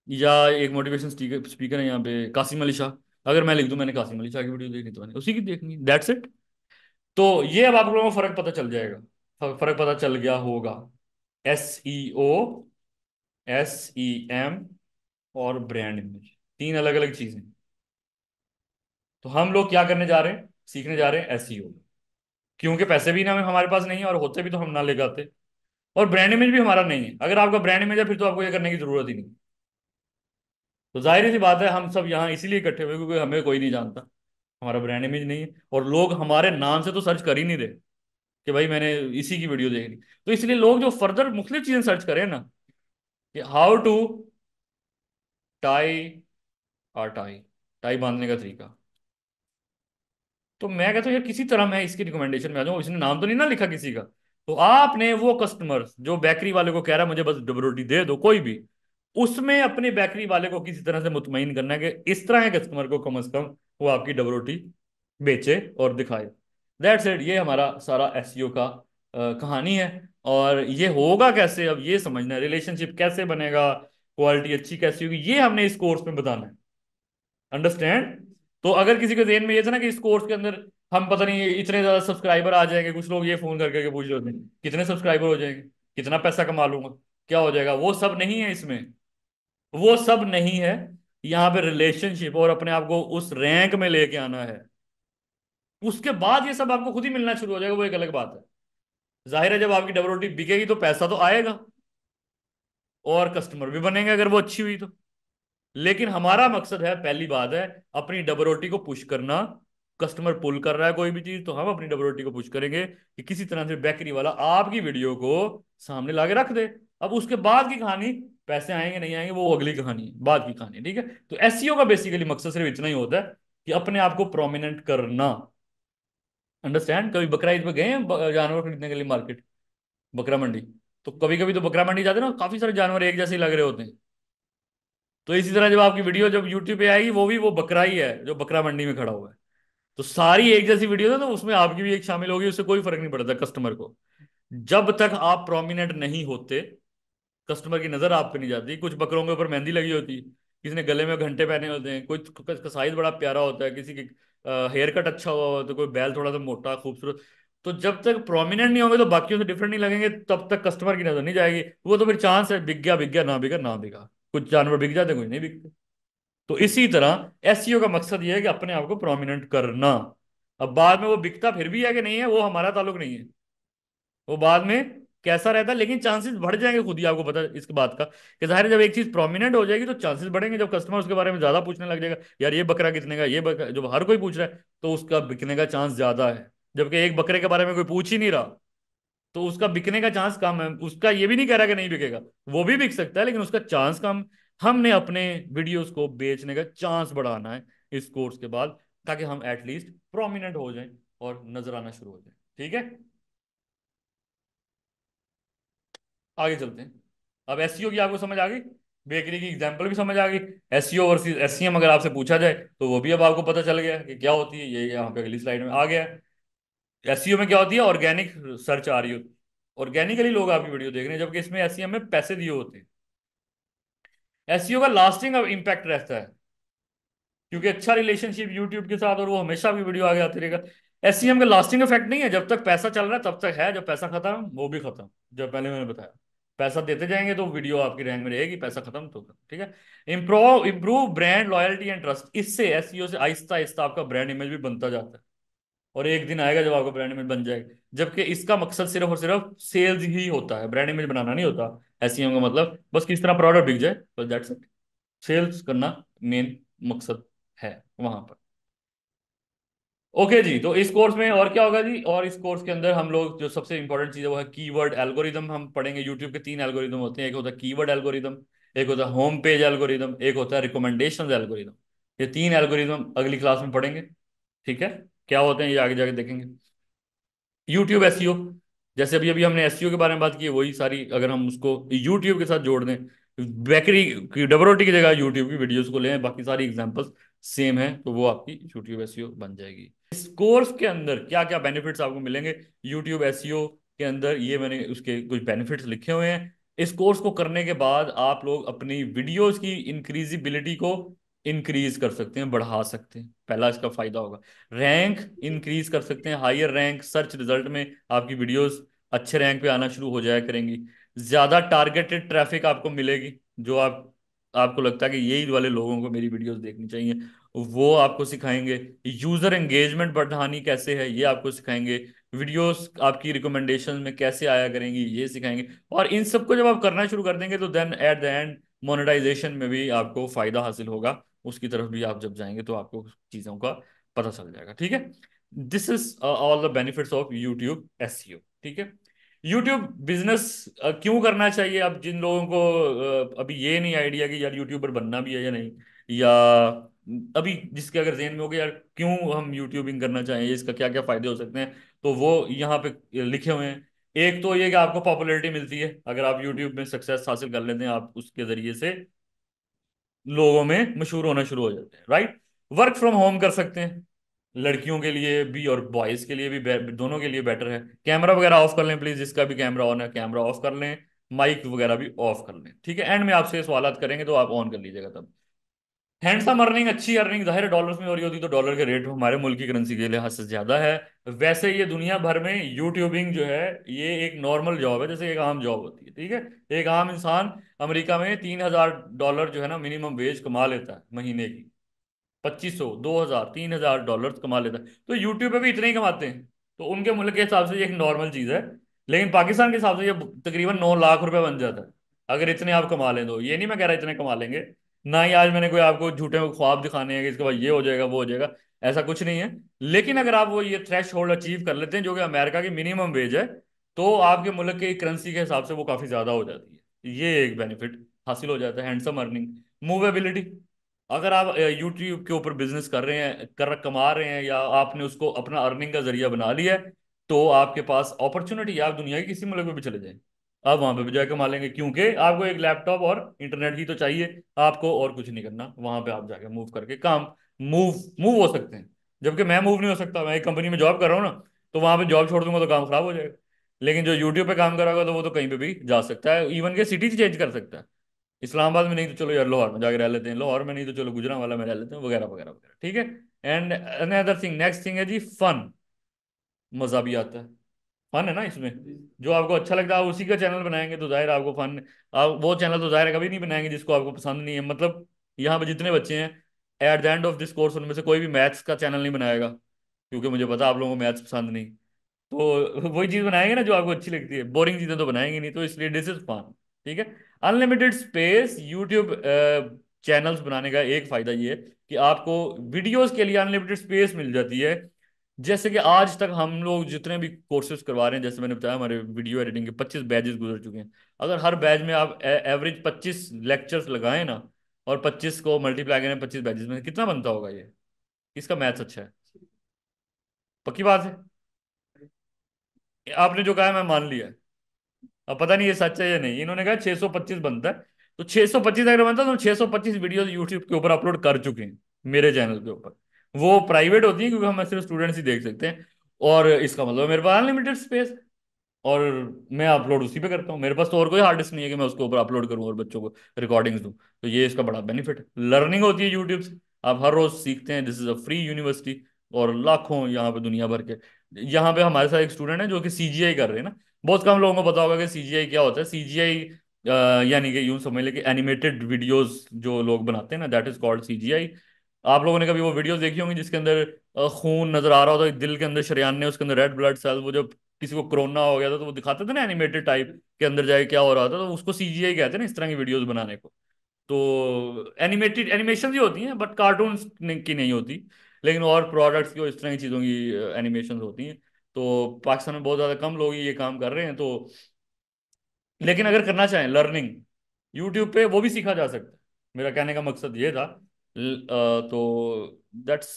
या एक मोटिवेशन स्पीकर स्पीकर है यहाँ पे कासिम अली शाह, अगर मैं लिख दूं मैंने कासिम अली शाह की वीडियो देखनी तो मैंने उसी की देखनी, दैट्स इट। तो ये अब आप लोगों को फर्क पता चल जाएगा, फर्क पता चल गया होगा। एसईओ, एसईएम और ब्रांड इमेज, तीन अलग अलग चीजें। तो हम लोग क्या करने जा रहे हैं, सीखने जा रहे हैं एसईओ, क्योंकि पैसे भी ना हमारे पास नहीं है और होते भी तो हम ना ले जाते, और ब्रांड इमेज भी हमारा नहीं है। अगर आपका ब्रांड इमेज है फिर तो आपको ये करने की जरूरत ही नहीं। तो जाहिर सी बात है हम सब यहाँ इसीलिए इकट्ठे हुए क्योंकि हमें कोई नहीं जानता, हमारा ब्रांड इमेज नहीं है, और लोग हमारे नाम से तो सर्च कर ही नहीं रहे कि भाई मैंने इसी की वीडियो देखनी। तो इसलिए लोग जो फर्दर मुख्तलिफ चीजें सर्च करें ना, कि हाउ टू टाई और टाई, टाई बांधने का तरीका, तो मैं कहता हूँ यार किसी तरह मैं इसकी रिकमेंडेशन में आ जाऊँ, इसने नाम तो नहीं ना लिखा किसी का। तो आपने वो कस्टमर जो बेकरी वाले को कह रहा है मुझे बस डबल रोटी दे दो, कोई भी, उसमें अपने बेकरी वाले को किसी तरह से मुतमईन करना है कि इस तरह के कस्टमर को कम से कम वो आपकी डबल रोटी बेचे और दिखाए। दैट्स इट, ये हमारा सारा एसईओ का कहानी है। और ये होगा कैसे, अब ये समझना है, रिलेशनशिप कैसे बनेगा, क्वालिटी अच्छी कैसी होगी, ये हमने इस कोर्स में बताना है, अंडरस्टैंड। तो अगर किसी के ज़हन में ये था ना कि इस कोर्स के अंदर हम पता नहीं इतने ज्यादा सब्सक्राइबर आ जाएंगे, कुछ लोग ये फोन कर करके पूछ रहे होते हैं कितने सब्सक्राइबर हो जाएंगे, कितना पैसा कमा लूंगा, क्या हो जाएगा, वो सब नहीं है इसमें। वो सब नहीं है। यहाँ पे रिलेशनशिप और अपने आप को उस रैंक में लेके आना है। उसके बाद ये सब आपको खुद ही मिलना शुरू हो जाएगा, वो एक अलग बात है। जाहिर है जब आपकी डबल रोटी बिकेगी तो पैसा तो आएगा और कस्टमर भी बनेंगे अगर वो अच्छी हुई तो। लेकिन हमारा मकसद है, पहली बात है, अपनी डबल रोटी को पुश करना। कस्टमर पुल कर रहा है कोई भी चीज तो हम अपनी डबल रोटी को पुश करेंगे कि किसी तरह से बेकरी वाला आपकी वीडियो को सामने लाके रख दे। अब उसके बाद की कहानी, पैसे आएंगे नहीं आएंगे वो अगली कहानी है, बाद की कहानी, ठीक है। तो एसईओ का बेसिकली मकसद सिर्फ इतना ही होता है कि अपने आप को प्रोमिनेंट करना। अंडरस्टैंड? कभी बकरा ईद पे गए हैं जानवर खरीदने के लिए मार्केट, बकरा मंडी? तो कभी कभी तो बकरा मंडी जाते हैं ना, काफी सारे जानवर एक जैसे ही लग रहे होते हैं। तो इसी तरह जब आपकी वीडियो जब यूट्यूब पे आएगी वो भी वो बकरा ही है जो बकरा मंडी में खड़ा हुआ है। तो सारी एक जैसी वीडियो है तो उसमें आपकी भी एक शामिल होगी, उससे कोई फर्क नहीं पड़ता कस्टमर को। जब तक आप प्रोमिनेंट नहीं होते, कस्टमर की नजर आप पे नहीं जाती। कुछ बकरों के ऊपर मेहंदी लगी होती है, किसी ने गले में घंटे पहने होते हैं, कोई का साइज बड़ा प्यारा होता है, किसी की हेयर कट अच्छा हुआ होता है, कोई बैल थोड़ा सा मोटा खूबसूरत। तो जब तक प्रोमिनेंट नहीं होंगे तो बाकियों से डिफरेंट नहीं लगेंगे, तब तक कस्टमर की नजर नहीं जाएगी। वो तो फिर चांस है, बिक गया बिक गया, ना बिका ना बिका। कुछ जानवर बिक जाते हैं, कुछ नहीं बिकते। तो इसी तरह एसईओ का मकसद ये है कि अपने आप को प्रोमिनेंट करना। अब बाद में वो बिकता फिर भी है कि नहीं है वो हमारा ताल्लुक नहीं है, वो बाद में कैसा रहता है, लेकिन चांसेस बढ़ जाएंगे, खुद ही आपको पता है इसके बात का कि जाहिर है जब एक चीज प्रोमिनेंट हो जाएगी तो चांसेस बढ़ेंगे। जब कस्टमर उसके बारे में ज्यादा पूछने लग जाएगा, यार ये बकरा कितने का, ये बकरा, जब हर कोई पूछ रहा है तो उसका बिकने का चांस ज्यादा है। जबकि एक बकरे के बारे में कोई पूछ ही नहीं रहा तो उसका बिकने का चांस कम है। उसका ये भी नहीं कह रहा कि नहीं बिकेगा, वो भी बिक सकता है लेकिन उसका चांस कम। हमने अपने वीडियोस को बेचने का चांस बढ़ाना है इस कोर्स के बाद, ताकि हम एटलीस्ट प्रोमिनेंट हो जाएं और नजर आना शुरू हो जाए, ठीक है। आगे चलते हैं। अब एसईओ की आपको समझ आ गई, बेकरी की एग्जांपल भी समझ आ गई। एसईओ वर्सेस एसईएम अगर आपसे पूछा जाए तो वो भी अब आपको पता चल गया कि क्या होती है। ये यहाँ पे अगली स्लाइड में आ गया। एसईओ में क्या होती है, ऑर्गेनिक सर्च आ रही होती है, ऑर्गेनिकली लोग आपकी वीडियो देख रहे हैं, जबकि इसमें एसईएम में पैसे दिए होते हैं। एसईओ का लास्टिंग अब इम्पैक्ट रहता है क्योंकि अच्छा रिलेशनशिप यूट्यूब के साथ और वो हमेशा आपकी वीडियो आगे आती रहेगा। एसईएम का लास्टिंग इफेक्ट नहीं है, जब तक पैसा चल रहा है तब तक है, जब पैसा खत्म वो भी खत्म। जब पहले मैंने बताया पैसा देते जाएंगे तो वीडियो आपकी रैंक में रहेगी, पैसा खत्म तो खत्म, ठीक है। Improve brand loyalty and trust, इससे एसईओ से आहिस्ता आहिस्ता आपका ब्रांड इमेज भी बनता जाता है और एक दिन आएगा जब आपका ब्रांड इमेज बन जाएगा। जबकि इसका मकसद सिर्फ और सिर्फ सेल्स ही होता है, ब्रांड इमेज बनाना नहीं होता। एसईओ का मतलब बस किस तरह प्रोडक्ट बिक जाए, बस दैट्स इट। सेल्स करना मेन मकसद है वहां पर। ओके जी, तो इस कोर्स में और क्या होगा जी, और इस कोर्स के अंदर हम लोग जो सबसे इंपॉर्टेंट चीज है वो है कीवर्ड एल्गोरिदम। हम पढ़ेंगे यूट्यूब के तीन एल्गोरिदम होते हैं, एक होता है कीवर्ड एल्गोरिदम, एक होता है होम पेज एल्गोरिदम, एक होता है रिकमेंडेशन एल्गोरिदम। ये तीन एल्गोरिदम अगली क्लास में पढ़ेंगे, ठीक है। क्या होते हैं ये आगे जाके देखेंगे। यूट्यूब एसईओ, जैसे अभी अभी हमने एसईओ के बारे में बात की है, वही सारी अगर हम उसको यूट्यूब के साथ जोड़ दें, बेकरी की डबल रोटी की जगह यूट्यूब की वीडियोस को लें, बाकी सारी एग्जांपल्स सेम है, तो वो आपकी यूट्यूब एसईओ बन जाएगी। इस कोर्स के अंदर क्या क्या बेनिफिट्स आपको मिलेंगे यूट्यूब एसईओ के अंदर, ये मैंने उसके कुछ बेनिफिट्स लिखे हुए हैं। इस कोर्स को करने के बाद आप लोग अपनी वीडियोस की इंक्रीजिबिलिटी को इंक्रीज कर सकते हैं, बढ़ा सकते हैं। पहला इसका फायदा होगा, रैंक इंक्रीज कर सकते हैं, हायर रैंक सर्च रिजल्ट में आपकी वीडियोस अच्छे रैंक पे आना शुरू हो जाया करेंगी। ज्यादा टारगेटेड ट्रैफिक आपको मिलेगी, जो आपको लगता है कि यही वाले लोगों को मेरी वीडियोस देखनी चाहिए, वो आपको सिखाएंगे। यूजर एंगेजमेंट बढ़ानी कैसे है ये आपको सिखाएंगे। वीडियोस आपकी रिकमेंडेशन में कैसे आया करेंगी ये सिखाएंगे। और इन सबको जब आप करना शुरू कर देंगे तो then at the end monetization में भी आपको फायदा हासिल होगा, उसकी तरफ भी आप जब जाएंगे तो आपको चीजों का पता चल जाएगा, ठीक है। This is all the benefits of YouTube SEO, ठीक है। यूट्यूब बिजनेस क्यों करना चाहिए, अब जिन लोगों को अभी ये नहीं आइडिया कि यार यूट्यूबर बनना भी है या नहीं, या अभी जिसके अगर जेन में हो गया यार क्यों हम यूट्यूबिंग करना चाहिए, इसका क्या क्या फायदे हो सकते हैं, तो वो यहाँ पे लिखे हुए हैं। एक तो ये कि आपको पॉपुलैरिटी मिलती है, अगर आप यूट्यूब में सक्सेस हासिल कर लेते हैं आप उसके जरिए से लोगों में मशहूर होना शुरू हो जाते हैं, राइट। वर्क फ्रॉम होम कर सकते हैं, लड़कियों के लिए भी और बॉयज के लिए भी, दोनों के लिए बेटर है। कैमरा वगैरह ऑफ कर लें प्लीज, जिसका भी कैमरा ऑन है कैमरा ऑफ कर लें, माइक वगैरह भी ऑफ कर लें, ठीक है। एंड में आपसे सवाल करेंगे तो आप ऑन कर लीजिएगा तब। हैंडसम अर्निंग, अच्छी अर्निंग जाहिर है डॉलर्स में हो रही होती, तो डॉलर के रेट हमारे मुल्क की करेंसी के लिहाज से ज्यादा है। वैसे ये दुनिया भर में यूट्यूबिंग जो है ये एक नॉर्मल जॉब है, जैसे एक आम जॉब होती है, ठीक है। एक आम इंसान अमेरिका में $3,000 जो है ना मिनिमम वेज कमा लेता है महीने की, 2500 2000 $3,000 कमा लेता है। तो यूट्यूब पे भी इतने ही कमाते हैं, तो उनके मुल्क के हिसाब से ये एक नॉर्मल चीज है। लेकिन पाकिस्तान के हिसाब से ये तकरीबन 9 लाख रुपए बन जाता है अगर इतने आप कमा लें। तो ये नहीं मैं कह रहा इतने कमा लेंगे, ना ही आज मैंने कोई आपको झूठे ख्वाब दिखाने हैं कि इसके बाद ये हो जाएगा वो हो जाएगा, ऐसा कुछ नहीं है। लेकिन अगर आप वो ये थ्रेश होल्ड अचीव कर लेते हैं जो कि अमेरिका की मिनिमम वेज है, तो आपके मुल्क की करेंसी के हिसाब से वो काफी ज्यादा हो जाती है। ये एक बेनिफिट हासिल हो जाता है। Handsome earning, movability. अगर आप यूट्यूब के ऊपर बिजनेस कर रहे हैं, कमा रहे हैं, या आपने उसको अपना अर्निंग का जरिया बना लिया है, तो आपके पास अपॉर्चुनिटी है, आप दुनिया के किसी मुल्क में भी चले जाएं, आप वहां पे भी जाके कमा लेंगे, क्योंकि आपको एक लैपटॉप और इंटरनेट ही तो चाहिए, आपको और कुछ नहीं करना। वहां पे आप जाके मूव करके काम मूव मूव हो सकते हैं। जबकि मैं मूव नहीं हो सकता, मैं एक कंपनी में जॉब कर रहा हूँ ना, तो वहां पे जॉब छोड़ दूंगा तो काम खराब हो जाएगा। लेकिन जो यूट्यूब पे काम कर रहा होगा तो वो तो कहीं पे भी जा सकता है, इवन के सिटी चेंज कर सकता है। इस्लामाबाद में नहीं तो चलो यार लाहौर में जाके रह लेते हैं, लाहौर में नहीं तो चलो गुजरांवाला में रह लेते हैं, वगैरह वगैरह वगैरह, ठीक है। And another thing, next thing है जी फन। मजा भी आता है, फन है ना इसमें। जो आपको अच्छा लगता है आप उसी का चैनल बनाएंगे, तो जाहिर है आपको फन। आप वो चैनल तो जाहिर है कभी नहीं बनाएंगे जिसको आपको पसंद नहीं है। मतलब यहाँ पे जितने बच्चे हैं eight the end of this course, उनमें से कोई भी मैथ्स का चैनल नहीं बनाएगा, क्योंकि मुझे पता है आप लोगों को मैथ्स पसंद नहीं। तो वही चीज बनाएंगे ना जो आपको अच्छी लगती है, बोरिंग चीजें तो बनाएंगे नहीं, तो इसलिए दिस इज फन, ठीक है। अनलिमिटेड स्पेस, यूट्यूब चैनल्स बनाने का एक फायदा ये है कि आपको वीडियोस के लिए अनलिमिटेड स्पेस मिल जाती है। जैसे कि आज तक हम लोग जितने भी कोर्सेज करवा रहे हैं, जैसे मैंने बताया हमारे वीडियो एडिटिंग के 25 बैचेस गुजर चुके हैं। अगर हर बैच में आप एवरेज 25 लेक्चर्स लगाएं ना, और 25 को मल्टीप्लाई करें 25 बैचेस में, कितना बनता होगा ये? किसका मैथ्स अच्छा है? पक्की बात है, आपने जो कहा है मैं मान लिया है। अब पता नहीं ये सच है या नहीं, इन्होंने कहा 625 बनता है। तो 625 अगर बनता है तो 625 वीडियो यूट्यूब के ऊपर अपलोड कर चुके हैं मेरे चैनल के ऊपर। वो प्राइवेट होती है क्योंकि हम सिर्फ स्टूडेंट्स ही देख सकते हैं, और इसका मतलब मेरे पास अनलिमिटेड स्पेस, और मैं अपलोड उसी पे करता हूँ। मेरे पास तो और कोई हार्ड डिस्क नहीं है कि मैं उसके ऊपर अपलोड करूँ और बच्चों को रिकॉर्डिंग्स दूँ। तो ये इसका बड़ा बेनिफिट है। लर्निंग होती है यूट्यूब से, आप हर रोज सीखते हैं, this is a free university. और लाखों यहाँ पे दुनिया भर के, यहाँ पे हमारे साथ एक स्टूडेंट है जो कि सीजीआई कर रहे हैं ना। बहुत कम लोगों को पता होगा कि सीजीआई क्या होता है। सीजीआई यानी कि यूं समझ ले कि एनिमेटेड वीडियोस जो लोग बनाते हैं ना, दैट इज कॉल्ड सीजीआई। आप लोगों ने कभी वो वीडियोस देखी होंगी जिसके अंदर खून नजर आ रहा होता है, दिल के अंदर शरेयान, उसके अंदर रेड ब्लड सेल, वो जो किसी को कोरोना हो गया था तो वो दिखाते थे ना एनिमेटेड टाइप के अंदर जाके क्या हो रहा था, तो उसको सीजीआई कहते हैं ना इस तरह की वीडियोस बनाने को। तो एनिमेटेड एनिमेशन ही होती हैं, बट कार्टून की नहीं होती। लेकिन और प्रोडक्ट्स की और इस तरह की चीज़ों की एनिमेशन होती हैं। तो पाकिस्तान में बहुत ज़्यादा कम लोग ही ये काम कर रहे हैं। तो लेकिन अगर करना चाहें लर्निंग, यूट्यूब पे वो भी सीखा जा सकता है। मेरा कहने का मकसद ये था। तो दैट्स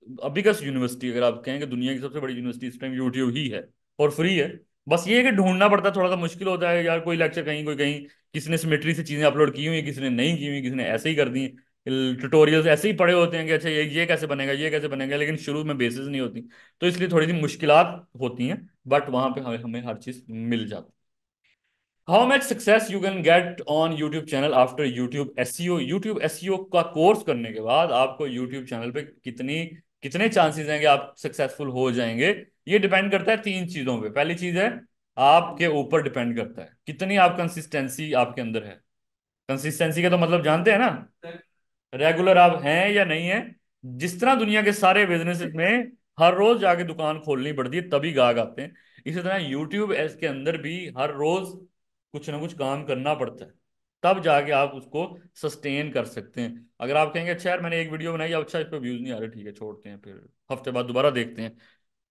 बिगेस्ट यूनिवर्सिटी, अगर आप कहें कि दुनिया की सबसे बड़ी यूनिवर्सिटी इस टाइम यूट्यूब ही है, और फ्री है। बस ये है कि ढूंढना पड़ता है, थोड़ा सा मुश्किल होता है यार, कोई लेक्चर कहीं कोई कहीं, किसी ने सिमेट्री से चीजें अपलोड की हुई, किसी ने नहीं की हुई, किसी ने ऐसे ही कर दी। ट्यूटोरियल्स ऐसे ही पड़े होते हैं कि अच्छा ये कैसे बनेगा, ये कैसे बनेगा, लेकिन शुरू में बेसिस नहीं होती। तो इसलिए थोड़ी सी मुश्किलात होती हैं, बट वहां पे हमें हमें हर चीज मिल जाती है। How much success you can get on YouTube channel after YouTube SEO. YouTube SEO का कोर्स करने के बाद आपको यूट्यूब चैनल पे कितनी कितने चांसेस हैं कि आप सक्सेसफुल हो जाएंगे? ये डिपेंड करता है 3 चीजों पे। पहली चीज है आपके ऊपर डिपेंड करता है कितनी आप कंसिस्टेंसी आपके अंदर है। कंसिस्टेंसी का तो मतलब जानते हैं ना, रेगुलर आप हैं या नहीं है। जिस तरह दुनिया के सारे बिजनेस में हर रोज जाके दुकान खोलनी पड़ती है तभी गाहक आते हैं, इसी तरह यूट्यूब एस के अंदर भी हर रोज कुछ ना कुछ काम करना पड़ता है, तब जाके आप उसको सस्टेन कर सकते हैं। अगर आप कहेंगे अच्छा यार मैंने एक वीडियो बनाई, अब अच्छा इस पर व्यूज नहीं आ रहे, ठीक है छोड़ते हैं, फिर हफ्ते बाद दोबारा देखते हैं।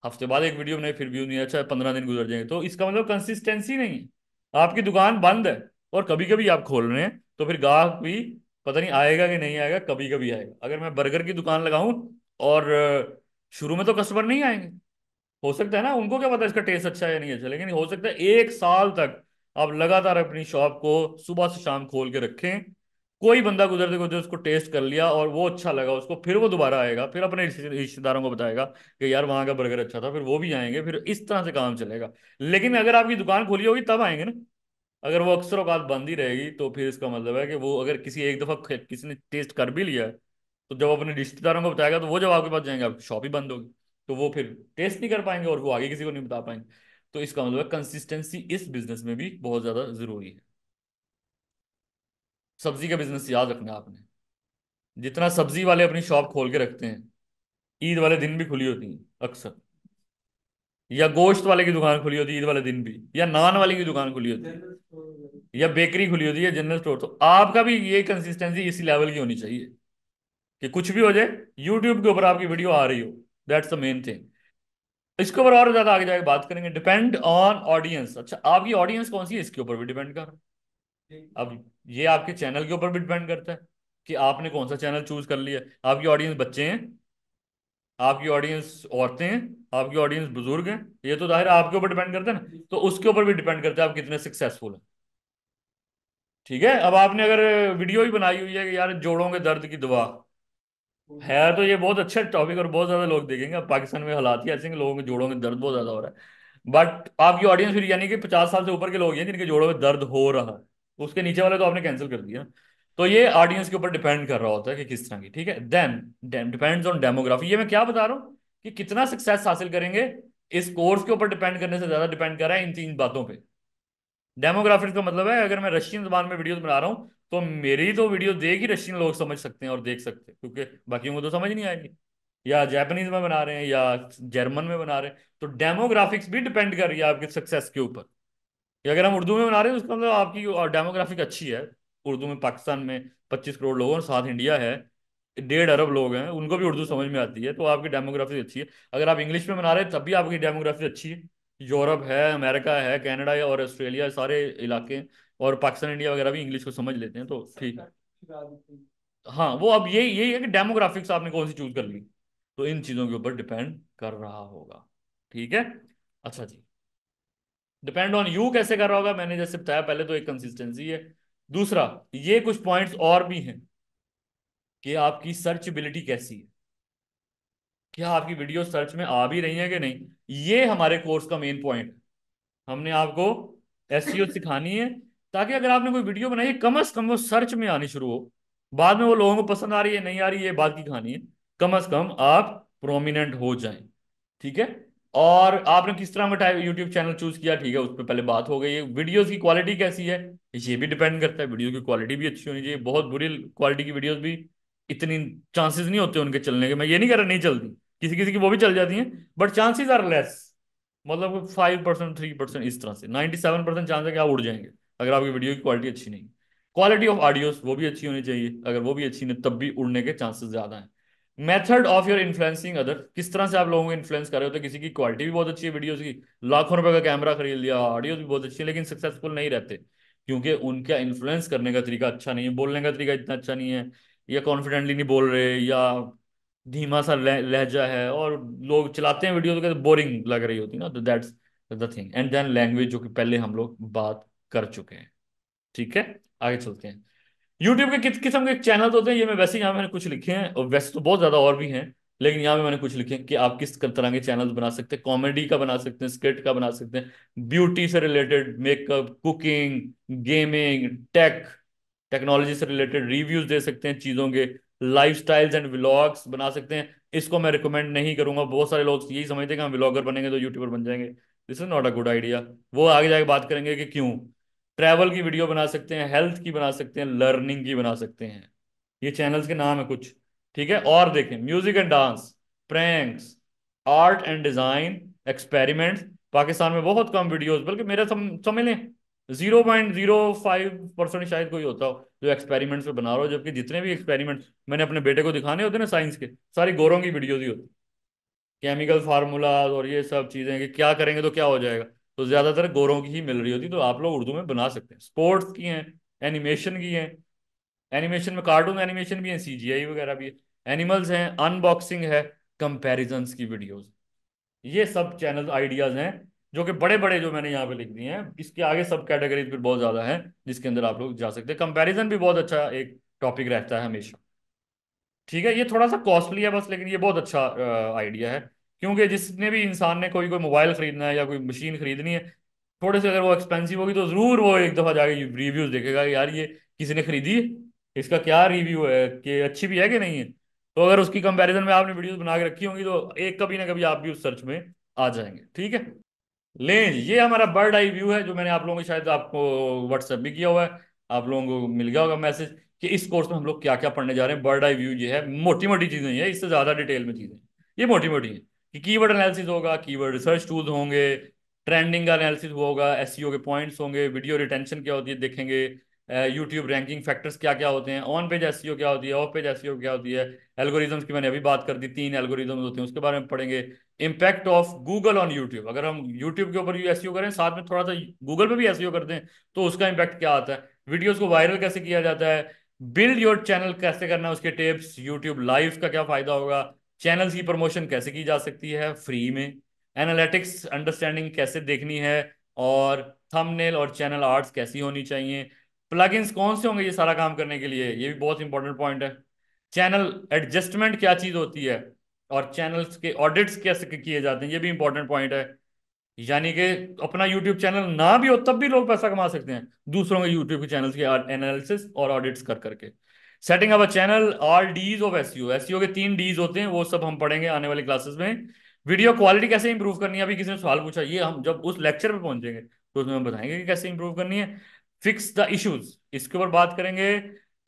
हफ्ते बाद एक वीडियो बनाई फिर व्यूज नहीं, अच्छा 15 दिन गुजर जाएंगे, तो इसका मतलब कंसिस्टेंसी नहीं है। आपकी दुकान बंद है और कभी कभी आप खोल रहे हैं, तो फिर ग्राहक भी पता नहीं आएगा कि नहीं आएगा, कभी कभी आएगा। अगर मैं बर्गर की दुकान लगाऊं और शुरू में तो कस्टमर नहीं आएंगे, हो सकता है ना, उनको क्या पता इसका टेस्ट अच्छा है या नहीं अच्छा, लेकिन हो सकता है 1 साल तक आप लगातार अपनी शॉप को सुबह से शाम खोल के रखें, कोई बंदा गुजरते गुजरते उसको टेस्ट कर लिया और वो अच्छा लगा उसको, फिर वो दोबारा आएगा, फिर अपने रिश्तेदारों को बताएगा कि यार वहां का बर्गर अच्छा था, फिर वो भी आएंगे, फिर इस तरह से काम चलेगा। लेकिन अगर आपकी दुकान खुली होगी तब आएंगे ना। अगर वो अक्सर औकात बंद ही रहेगी तो फिर इसका मतलब है कि वो अगर किसी एक दफा किसी ने टेस्ट कर भी लिया है, तो जब अपने रिश्तेदारों को बताएगा तो वो जब आपके पास जाएंगे आपकी शॉप ही बंद होगी, तो वो फिर टेस्ट नहीं कर पाएंगे और वो आगे किसी को नहीं बता पाएंगे। तो इसका मतलब है कंसिस्टेंसी इस बिजनेस में भी बहुत ज्यादा जरूरी है। सब्जी का बिजनेस याद रखना आपने, जितना सब्जी वाले अपनी शॉप खोल के रखते हैं, ईद वाले दिन भी खुली होती है अक्सर, या गोश्त वाले की दुकान खुली होती है ईद वाले दिन भी, या नान वाले की दुकान खुली होती है, या बेकरी खुली होती है, जनरल स्टोर, तो आपका भी ये कंसिस्टेंसी इसी लेवल की होनी चाहिए कि कुछ भी हो जाए यूट्यूब के ऊपर आपकी वीडियो आ रही हो। That's the main thing. इसके ऊपर और ज्यादा आगे जाके बात करेंगे। Depend on audience. अच्छा, आपकी ऑडियंस कौन सी है इसके ऊपर भी डिपेंड कर रहा है। अब ये आपके चैनल के ऊपर भी डिपेंड करता है कि आपने कौन सा चैनल चूज कर लिया। आपकी ऑडियंस बच्चे हैं, आपकी ऑडियंस औरतें हैं, आपकी ऑडियंस बुजुर्ग हैं, ये तो जाहिर है आपके ऊपर डिपेंड करता है ना, तो उसके ऊपर भी डिपेंड करता है आप कितने सक्सेसफुल हैं। ठीक है, अब आपने अगर वीडियो ही बनाई हुई है कि यार जोड़ों के दर्द की दवा है, तो ये बहुत अच्छा टॉपिक और बहुत ज्यादा लोग देखेंगे। अब पाकिस्तान में हालात ही ऐसे हैं कि लोगों के जोड़ों में दर्द बहुत ज्यादा हो रहा है, बट आपकी ऑडियंस फिर यानी कि 50 साल से ऊपर के लोग हैं जिनके जोड़ों में दर्द हो रहा है, उसके नीचे वाले तो आपने कैंसिल कर दिया। तो ये ऑडियंस के ऊपर डिपेंड कर रहा होता है कि किस तरह की। ठीक है, देन डिपेंड्स ऑन डेमोग्राफी। ये मैं क्या बता रहा हूँ कि कितना सक्सेस हासिल करेंगे इस कोर्स के ऊपर डिपेंड करने से ज्यादा डिपेंड कर रहा है इन तीन बातों पे। डेमोग्राफिक्स का मतलब है अगर मैं रशियन जबान में वीडियोस बना रहा हूँ तो मेरी तो वीडियो देख ही रशियन लोग समझ सकते हैं और देख सकते हैं, क्योंकि बाकियों को तो समझ नहीं आएगी। या जापानीज में बना रहे हैं या जर्मन में बना रहे हैं, तो डेमोग्राफिक्स भी डिपेंड कर रही है आपके सक्सेस के ऊपर। कि अगर हम उर्दू में बना रहे हैं तो उसका मतलब आपकी डेमोग्राफिक अच्छी है। उर्दू में पाकिस्तान में 25 करोड़ लोग हैं और साथ इंडिया है, 1.5 अरब लोग हैं, उनको भी उर्दू समझ में आती है, तो आपकी डेमोग्राफी अच्छी है। अगर आप इंग्लिश में बना रहे हैं तब भी आपकी डेमोग्राफी अच्छी है। यूरोप है, अमेरिका है, कनाडा है और ऑस्ट्रेलिया, सारे इलाके हैं, और पाकिस्तान इंडिया वगैरह भी इंग्लिश को समझ लेते हैं, तो ठीक है। हाँ, वो अब यही है कि डेमोग्राफिक्स आपने कौन सी चूज कर ली, तो इन चीजों के ऊपर डिपेंड कर रहा होगा। ठीक है। अच्छा जी, डिपेंड ऑन यू कैसे कर रहा होगा, मैंने जैसे बताया पहले तो एक कंसिस्टेंसी है। दूसरा, ये कुछ पॉइंट्स और भी हैं कि आपकी सर्चेबिलिटी कैसी है, क्या आपकी वीडियो सर्च में आ भी रही है कि नहीं। ये हमारे कोर्स का मेन पॉइंट है। हमने आपको एसईओ सिखानी है ताकि अगर आपने कोई वीडियो बनाई है कम से कम वो सर्च में आनी शुरू हो। बाद में वो लोगों को पसंद आ रही है नहीं आ रही है, ये बात की कहानी है, कम से कम आप प्रोमिनेंट हो जाएं। ठीक है। और आपने किस तरह का टाइप यूट्यूब चैनल चूज किया, ठीक है, उस पर पहले बात हो गई है। वीडियोस की क्वालिटी कैसी है, ये भी डिपेंड करता है। वीडियो की क्वालिटी भी अच्छी होनी चाहिए, बहुत बुरी क्वालिटी की वीडियोस भी इतनी चांसेस नहीं होते उनके चलने के। मैं ये नहीं कह रहा नहीं चलती, किसी किसी की वो भी चल जाती हैं, बट चांसेस आर लेस। मतलब 5%, 3%, इस तरह से 97% चांस है कि आप उड़ जाएंगे अगर आपकी वीडियो की क्वालिटी अच्छी नहीं। क्वालिटी ऑफ ऑडियोस वो भी अच्छी होनी चाहिए, अगर वो भी अच्छी नहीं तब भी उड़ने के चांसेस ज्यादा हैं। Method of your influencing other, किस तरह से आप लोगों को इन्फ्लुएंस कर रहे हो। तो किसी की क्वालिटी भी बहुत अच्छी है वीडियोस की, लाखों रुपए का कैमरा खरीद लिया, ऑडियो भी बहुत अच्छी है, लेकिन सक्सेसफुल नहीं रहते क्योंकि उनका इन्फ्लुएंस करने का तरीका अच्छा नहीं है, बोलने का तरीका इतना अच्छा नहीं है, या कॉन्फिडेंटली नहीं बोल रहे, या धीमा सा लहजा है, और लोग चलाते हैं वीडियो तो कहते बोरिंग लग रही होती है ना, तो that's the thing. And then language, जो कि पहले हम लोग बात कर चुके हैं। ठीक है, आगे चलते हैं। यूट्यूब के किस किस्म के चैनल होते हैं, ये मैं वैसे यहाँ मैंने कुछ लिखे हैं, और वैसे तो बहुत ज्यादा और भी हैं, लेकिन यहाँ पे मैंने कुछ लिखे हैं कि आप किस तरह के चैनल बना सकते हैं। कॉमेडी का बना सकते हैं, स्किट का बना सकते हैं, ब्यूटी से related, makeup, cooking, gaming, technology से रिलेटेड रिव्यूज दे सकते हैं चीजों के, लाइफस्टाइल्स एंड व्लॉग्स बना सकते हैं। इसको मैं रिकमेंड नहीं करूंगा, बहुत सारे लोग यही समझते हैं कि हम व्लॉगर बनेंगे तो यूट्यूबर बन जाएंगे। This is not a good idea. वो आगे जाके बात करेंगे कि क्यों। ट्रैवल की वीडियो बना सकते हैं, हेल्थ की बना सकते हैं, लर्निंग की बना सकते हैं, ये चैनल्स के नाम है कुछ। ठीक है, और देखें music and dance, pranks, art and design, experiments. Pakistan में बहुत कम वीडियोस, बल्कि मेरा समझ लें 0.05% शायद कोई होता हो जो एक्सपेरिमेंट्स पे बना रहा हो, जबकि जितने भी एक्सपेरिमेंट मैंने अपने बेटे को दिखाने होते हैं ना साइंस के, सारी गोरों की वीडियोज ही होती, केमिकल फार्मूलाज और ये सब चीजें कि क्या करेंगे तो क्या हो जाएगा, तो ज्यादातर गोरों की ही मिल रही होती। तो आप लोग उर्दू में बना सकते हैं, स्पोर्ट्स की हैं, एनिमेशन की हैं, एनिमेशन में कार्टून एनिमेशन भी है, सीजीआई वगैरह भी है, एनिमल्स हैं, अनबॉक्सिंग है, कंपैरिजंस की वीडियोस। ये सब चैनल आइडियाज हैं जो कि बड़े बड़े जो मैंने यहाँ पे लिख दिए हैं। इसके आगे सब कैटेगरीज फिर बहुत ज्यादा है जिसके अंदर आप लोग जा सकते हैं। कंपैरिजन भी बहुत अच्छा एक टॉपिक रहता है हमेशा। ठीक है, ये थोड़ा सा कॉस्टली है बस, लेकिन ये बहुत अच्छा आइडिया है, क्योंकि जिसने भी इंसान ने कोई कोई मोबाइल खरीदना है या कोई मशीन खरीदनी है, थोड़े से अगर वो एक्सपेंसिव होगी तो जरूर वो एक दफा जाके रिव्यूज देखेगा कि यार ये किसी ने खरीदी है, इसका क्या रिव्यू है, कि अच्छी भी है कि नहीं है। तो अगर उसकी कंपैरिजन में आपने वीडियोस बना के रखी होंगी तो एक कभी ना कभी आप भी उस सर्च में आ जाएंगे। ठीक है, लें जी, ये हमारा बर्ड आई व्यू है जो मैंने आप लोगों को शायद आपको व्हाट्सएप भी किया हुआ है। आप लोगों को मिल गया होगा मैसेज कि इस कोर्स में हम लोग क्या क्या पढ़ने जा रहे हैं। बर्ड आई व्यू ये है, मोटी मोटी चीजें ये है, इससे ज्यादा डिटेल में चीजें ये मोटी मोटी है कि कीवर्ड एनालिसिस होगा, कीवर्ड रिसर्च टूल्स होंगे, ट्रेंडिंग का एनालिसिस होगा, एसईओ के पॉइंट्स होंगे, वीडियो रिटेंशन क्या होती है देखेंगे, यूट्यूब रैंकिंग फैक्टर्स क्या क्या होते हैं, ऑन पेज एसईओ क्या होती है, ऑफ पेज एसईओ क्या होती है, एल्गोरिदम्स की मैंने अभी बात कर दी, 3 एल्गोरिदम्स होते हैं उसके बारे में पढ़ेंगे। Impact of Google on YouTube, अगर हम यूट्यूब के ऊपर भी एसईओ करें साथ में थोड़ा सा गूगल पे भी एसईओ करते हैं तो उसका इम्पैक्ट क्या आता है, वीडियोस को वायरल कैसे किया जाता है, बिल्ड योर चैनल कैसे करना है उसके टिप्स, यूट्यूब लाइव का क्या फायदा होगा, चैनल्स की प्रमोशन कैसे की जा सकती है फ्री में, एनालिटिक्स अंडरस्टैंडिंग कैसे देखनी है, और थंबनेल और चैनल आर्ट्स कैसी होनी चाहिए, प्लगइन्स कौन से होंगे ये सारा काम करने के लिए, ये भी बहुत इंपॉर्टेंट पॉइंट है, चैनल एडजस्टमेंट क्या चीज होती है, और चैनल्स के ऑडिट्स कैसे किए जाते हैं ये भी इंपॉर्टेंट पॉइंट है। यानी कि अपना यूट्यूब चैनल ना भी हो तब भी लोग पैसा कमा सकते हैं दूसरों के यूट्यूब के चैनल्स के एनालिसिस और ऑडिट्स कर करके। Setting up a channel, all Ds of SEO, SEO के 3 डीज होते हैं, वो सब हम पढ़ेंगे आने वाली क्लासेस में। वीडियो क्वालिटी कैसे इंप्रूव करनी है, अभी किसी ने सवाल पूछा, ये हम जब उस लेक्चर पे पहुंचेंगे तो उसमें हम बताएंगे कि कैसे इंप्रूव करनी है। फिक्स द इश्यूज, इसके ऊपर बात करेंगे।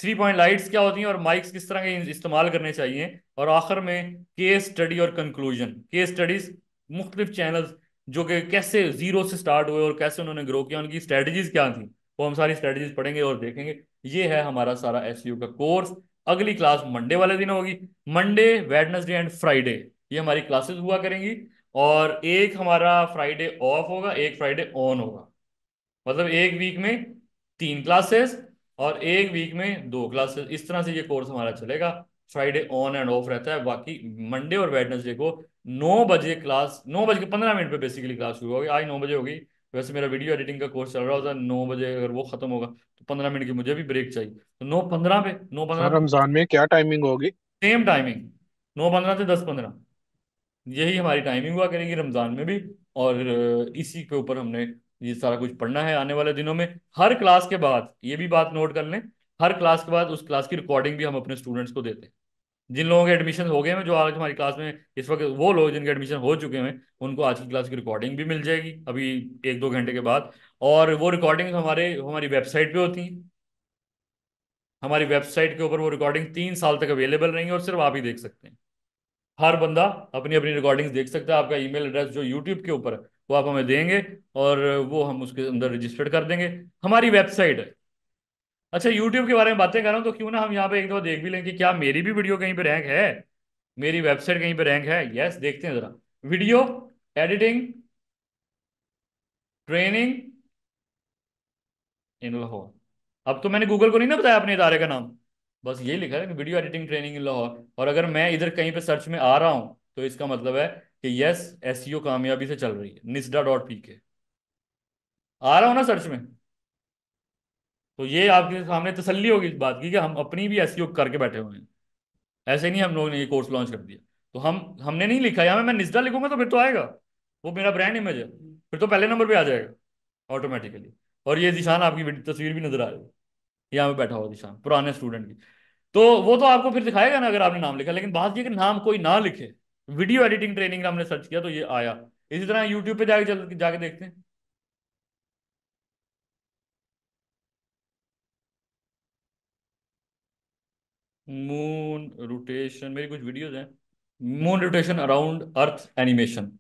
3 पॉइंट लाइट्स क्या होती हैं और माइक्स किस तरह के इस्तेमाल करने चाहिए, और आखिर में केस स्टडी और कंक्लूजन, केस स्टडीज मुख्तलिफ चैनल्स जो कि कैसे जीरो से स्टार्ट हुए और कैसे उन्होंने ग्रो किया, उनकी स्ट्रेटजीज क्या थी, वो हम सारी स्ट्रेटजीज पढ़ेंगे और देखेंगे। ये है हमारा सारा एसईओ का कोर्स। अगली क्लास मंडे वाले दिन होगी, मंडे वेडनेसडे एंड फ्राइडे ये हमारी क्लासेस हुआ करेंगी, और एक हमारा फ्राइडे ऑफ होगा, एक फ्राइडे ऑन होगा, मतलब एक वीक में 3 क्लासेस और एक वीक में 2 क्लासेस, इस तरह से ये कोर्स हमारा चलेगा। फ्राइडे ऑन एंड ऑफ रहता है, बाकी मंडे और वेडनेसडे को 9 बजे क्लास, 9 बज के 15 मिनट पे बेसिकली क्लास शुरू होगी। आज 9 बजे होगी, वैसे मेरा वीडियो एडिटिंग का कोर्स चल रहा होता है 9 बजे, अगर वो खत्म होगा तो 15 मिनट की मुझे भी ब्रेक चाहिए, तो 9:15 पे, 9:15 सर रमजान में क्या टाइमिंग होगी? सेम टाइमिंग, 9:15 से 10:15, यही हमारी टाइमिंग हुआ करेगी रमजान में भी। और इसी के ऊपर हमने ये सारा कुछ पढ़ना है आने वाले दिनों में। हर क्लास के बाद, ये भी बात नोट कर लें, हर क्लास के बाद उस क्लास की रिकॉर्डिंग भी हम अपने स्टूडेंट्स को देते हैं। जिन लोगों के एडमिशन हो गए हैं, जो आज हमारी क्लास में इस वक्त, वो लोग जिनके एडमिशन हो चुके हैं उनको आज की क्लास की रिकॉर्डिंग भी मिल जाएगी अभी 1-2 घंटे के बाद। और वो रिकॉर्डिंग हमारी वेबसाइट पे होती हैं, हमारी वेबसाइट के ऊपर वो रिकॉर्डिंग 3 साल तक अवेलेबल रहेंगी और सिर्फ आप ही देख सकते हैं। हर बंदा अपनी अपनी रिकॉर्डिंग्स देख सकता है। आपका ईमेल एड्रेस जो यूट्यूब के ऊपर है वो आप हमें देंगे और वो हम उसके अंदर रजिस्टर्ड कर देंगे। हमारी वेबसाइट है। अच्छा, यूट्यूब के बारे में बातें कर रहा हूं तो क्यों ना हम यहाँ पे एक दो देख भी लें कि क्या मेरी भी वीडियो कहीं पे रैंक है, मेरी वेबसाइट कहीं पे रैंक है। यस, देखते हैं जरा। Video editing training in Lahore. अब तो मैंने गूगल को नहीं ना बताया अपने इदारे का नाम, बस यही लिखा है कि video editing training in Lahore. और अगर मैं इधर कहीं पे सर्च में आ रहा हूं तो इसका मतलब है कि यस, एसईओ कामयाबी से चल रही है, nisda.pk आ रहा हूं ना सर्च में, तो ये आपके सामने तसल्ली होगी इस बात की कि हम अपनी भी एसईओ करके बैठे हुए हैं। ऐसे नहीं हम लोगों ने ये कोर्स लॉन्च कर दिया तो हमने नहीं लिखा, यहाँ मैं निस्दा लिखूंगा तो फिर तो आएगा, वो मेरा ब्रांड इमेज है, फिर तो पहले नंबर पे आ जाएगा ऑटोमेटिकली। और ये निशान आपकी तस्वीर भी नजर आ रही है, यहाँ पे बैठा हुआ निशान पुराने स्टूडेंट की, तो वो तो आपको फिर दिखाएगा ना अगर आपने नाम लिखा। लेकिन बात ये कि नाम कोई ना लिखे, वीडियो एडिटिंग ट्रेनिंग हमने सर्च किया तो ये आया। इसी तरह यूट्यूब पे जाके देखते हैं। मून रोटेशन, मेरी कुछ वीडियोस हैं, मून रोटेशन अराउंड अर्थ एनिमेशन,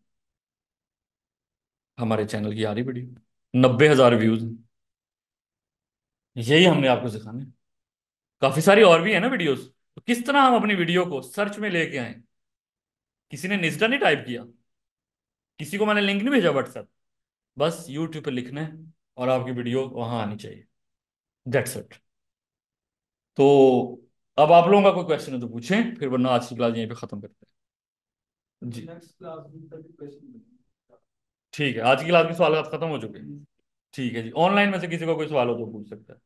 हमारे चैनल की आ रही वीडियो, 90,000 व्यूज। यही हमने आपको सिखाना है। काफी सारी और भी है ना वीडियोस, तो किस तरह हम अपनी वीडियो को सर्च में लेके आए। किसी ने निज्डा नहीं टाइप किया, किसी को मैंने लिंक नहीं भेजा व्हाट्सएप, बस यूट्यूब पे लिखना है और आपकी वीडियो वहां आनी चाहिए। That's it. तो अब आप लोगों का कोई क्वेश्चन है तो पूछें, फिर वरना आज की क्लास यहीं पे खत्म करते हैं जी। ठीक है, आज की क्लास के सवाल खत्म हो चुके हैं। ठीक है जी, ऑनलाइन में से किसी को कोई सवाल हो तो पूछ सकता है।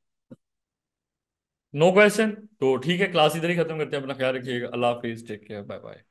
नो क्वेश्चन तो ठीक है, क्लास इधर ही खत्म करते हैं। अपना ख्याल रखिएगा। अल्लाह हाफिज, टेक केयर, बाय बाय।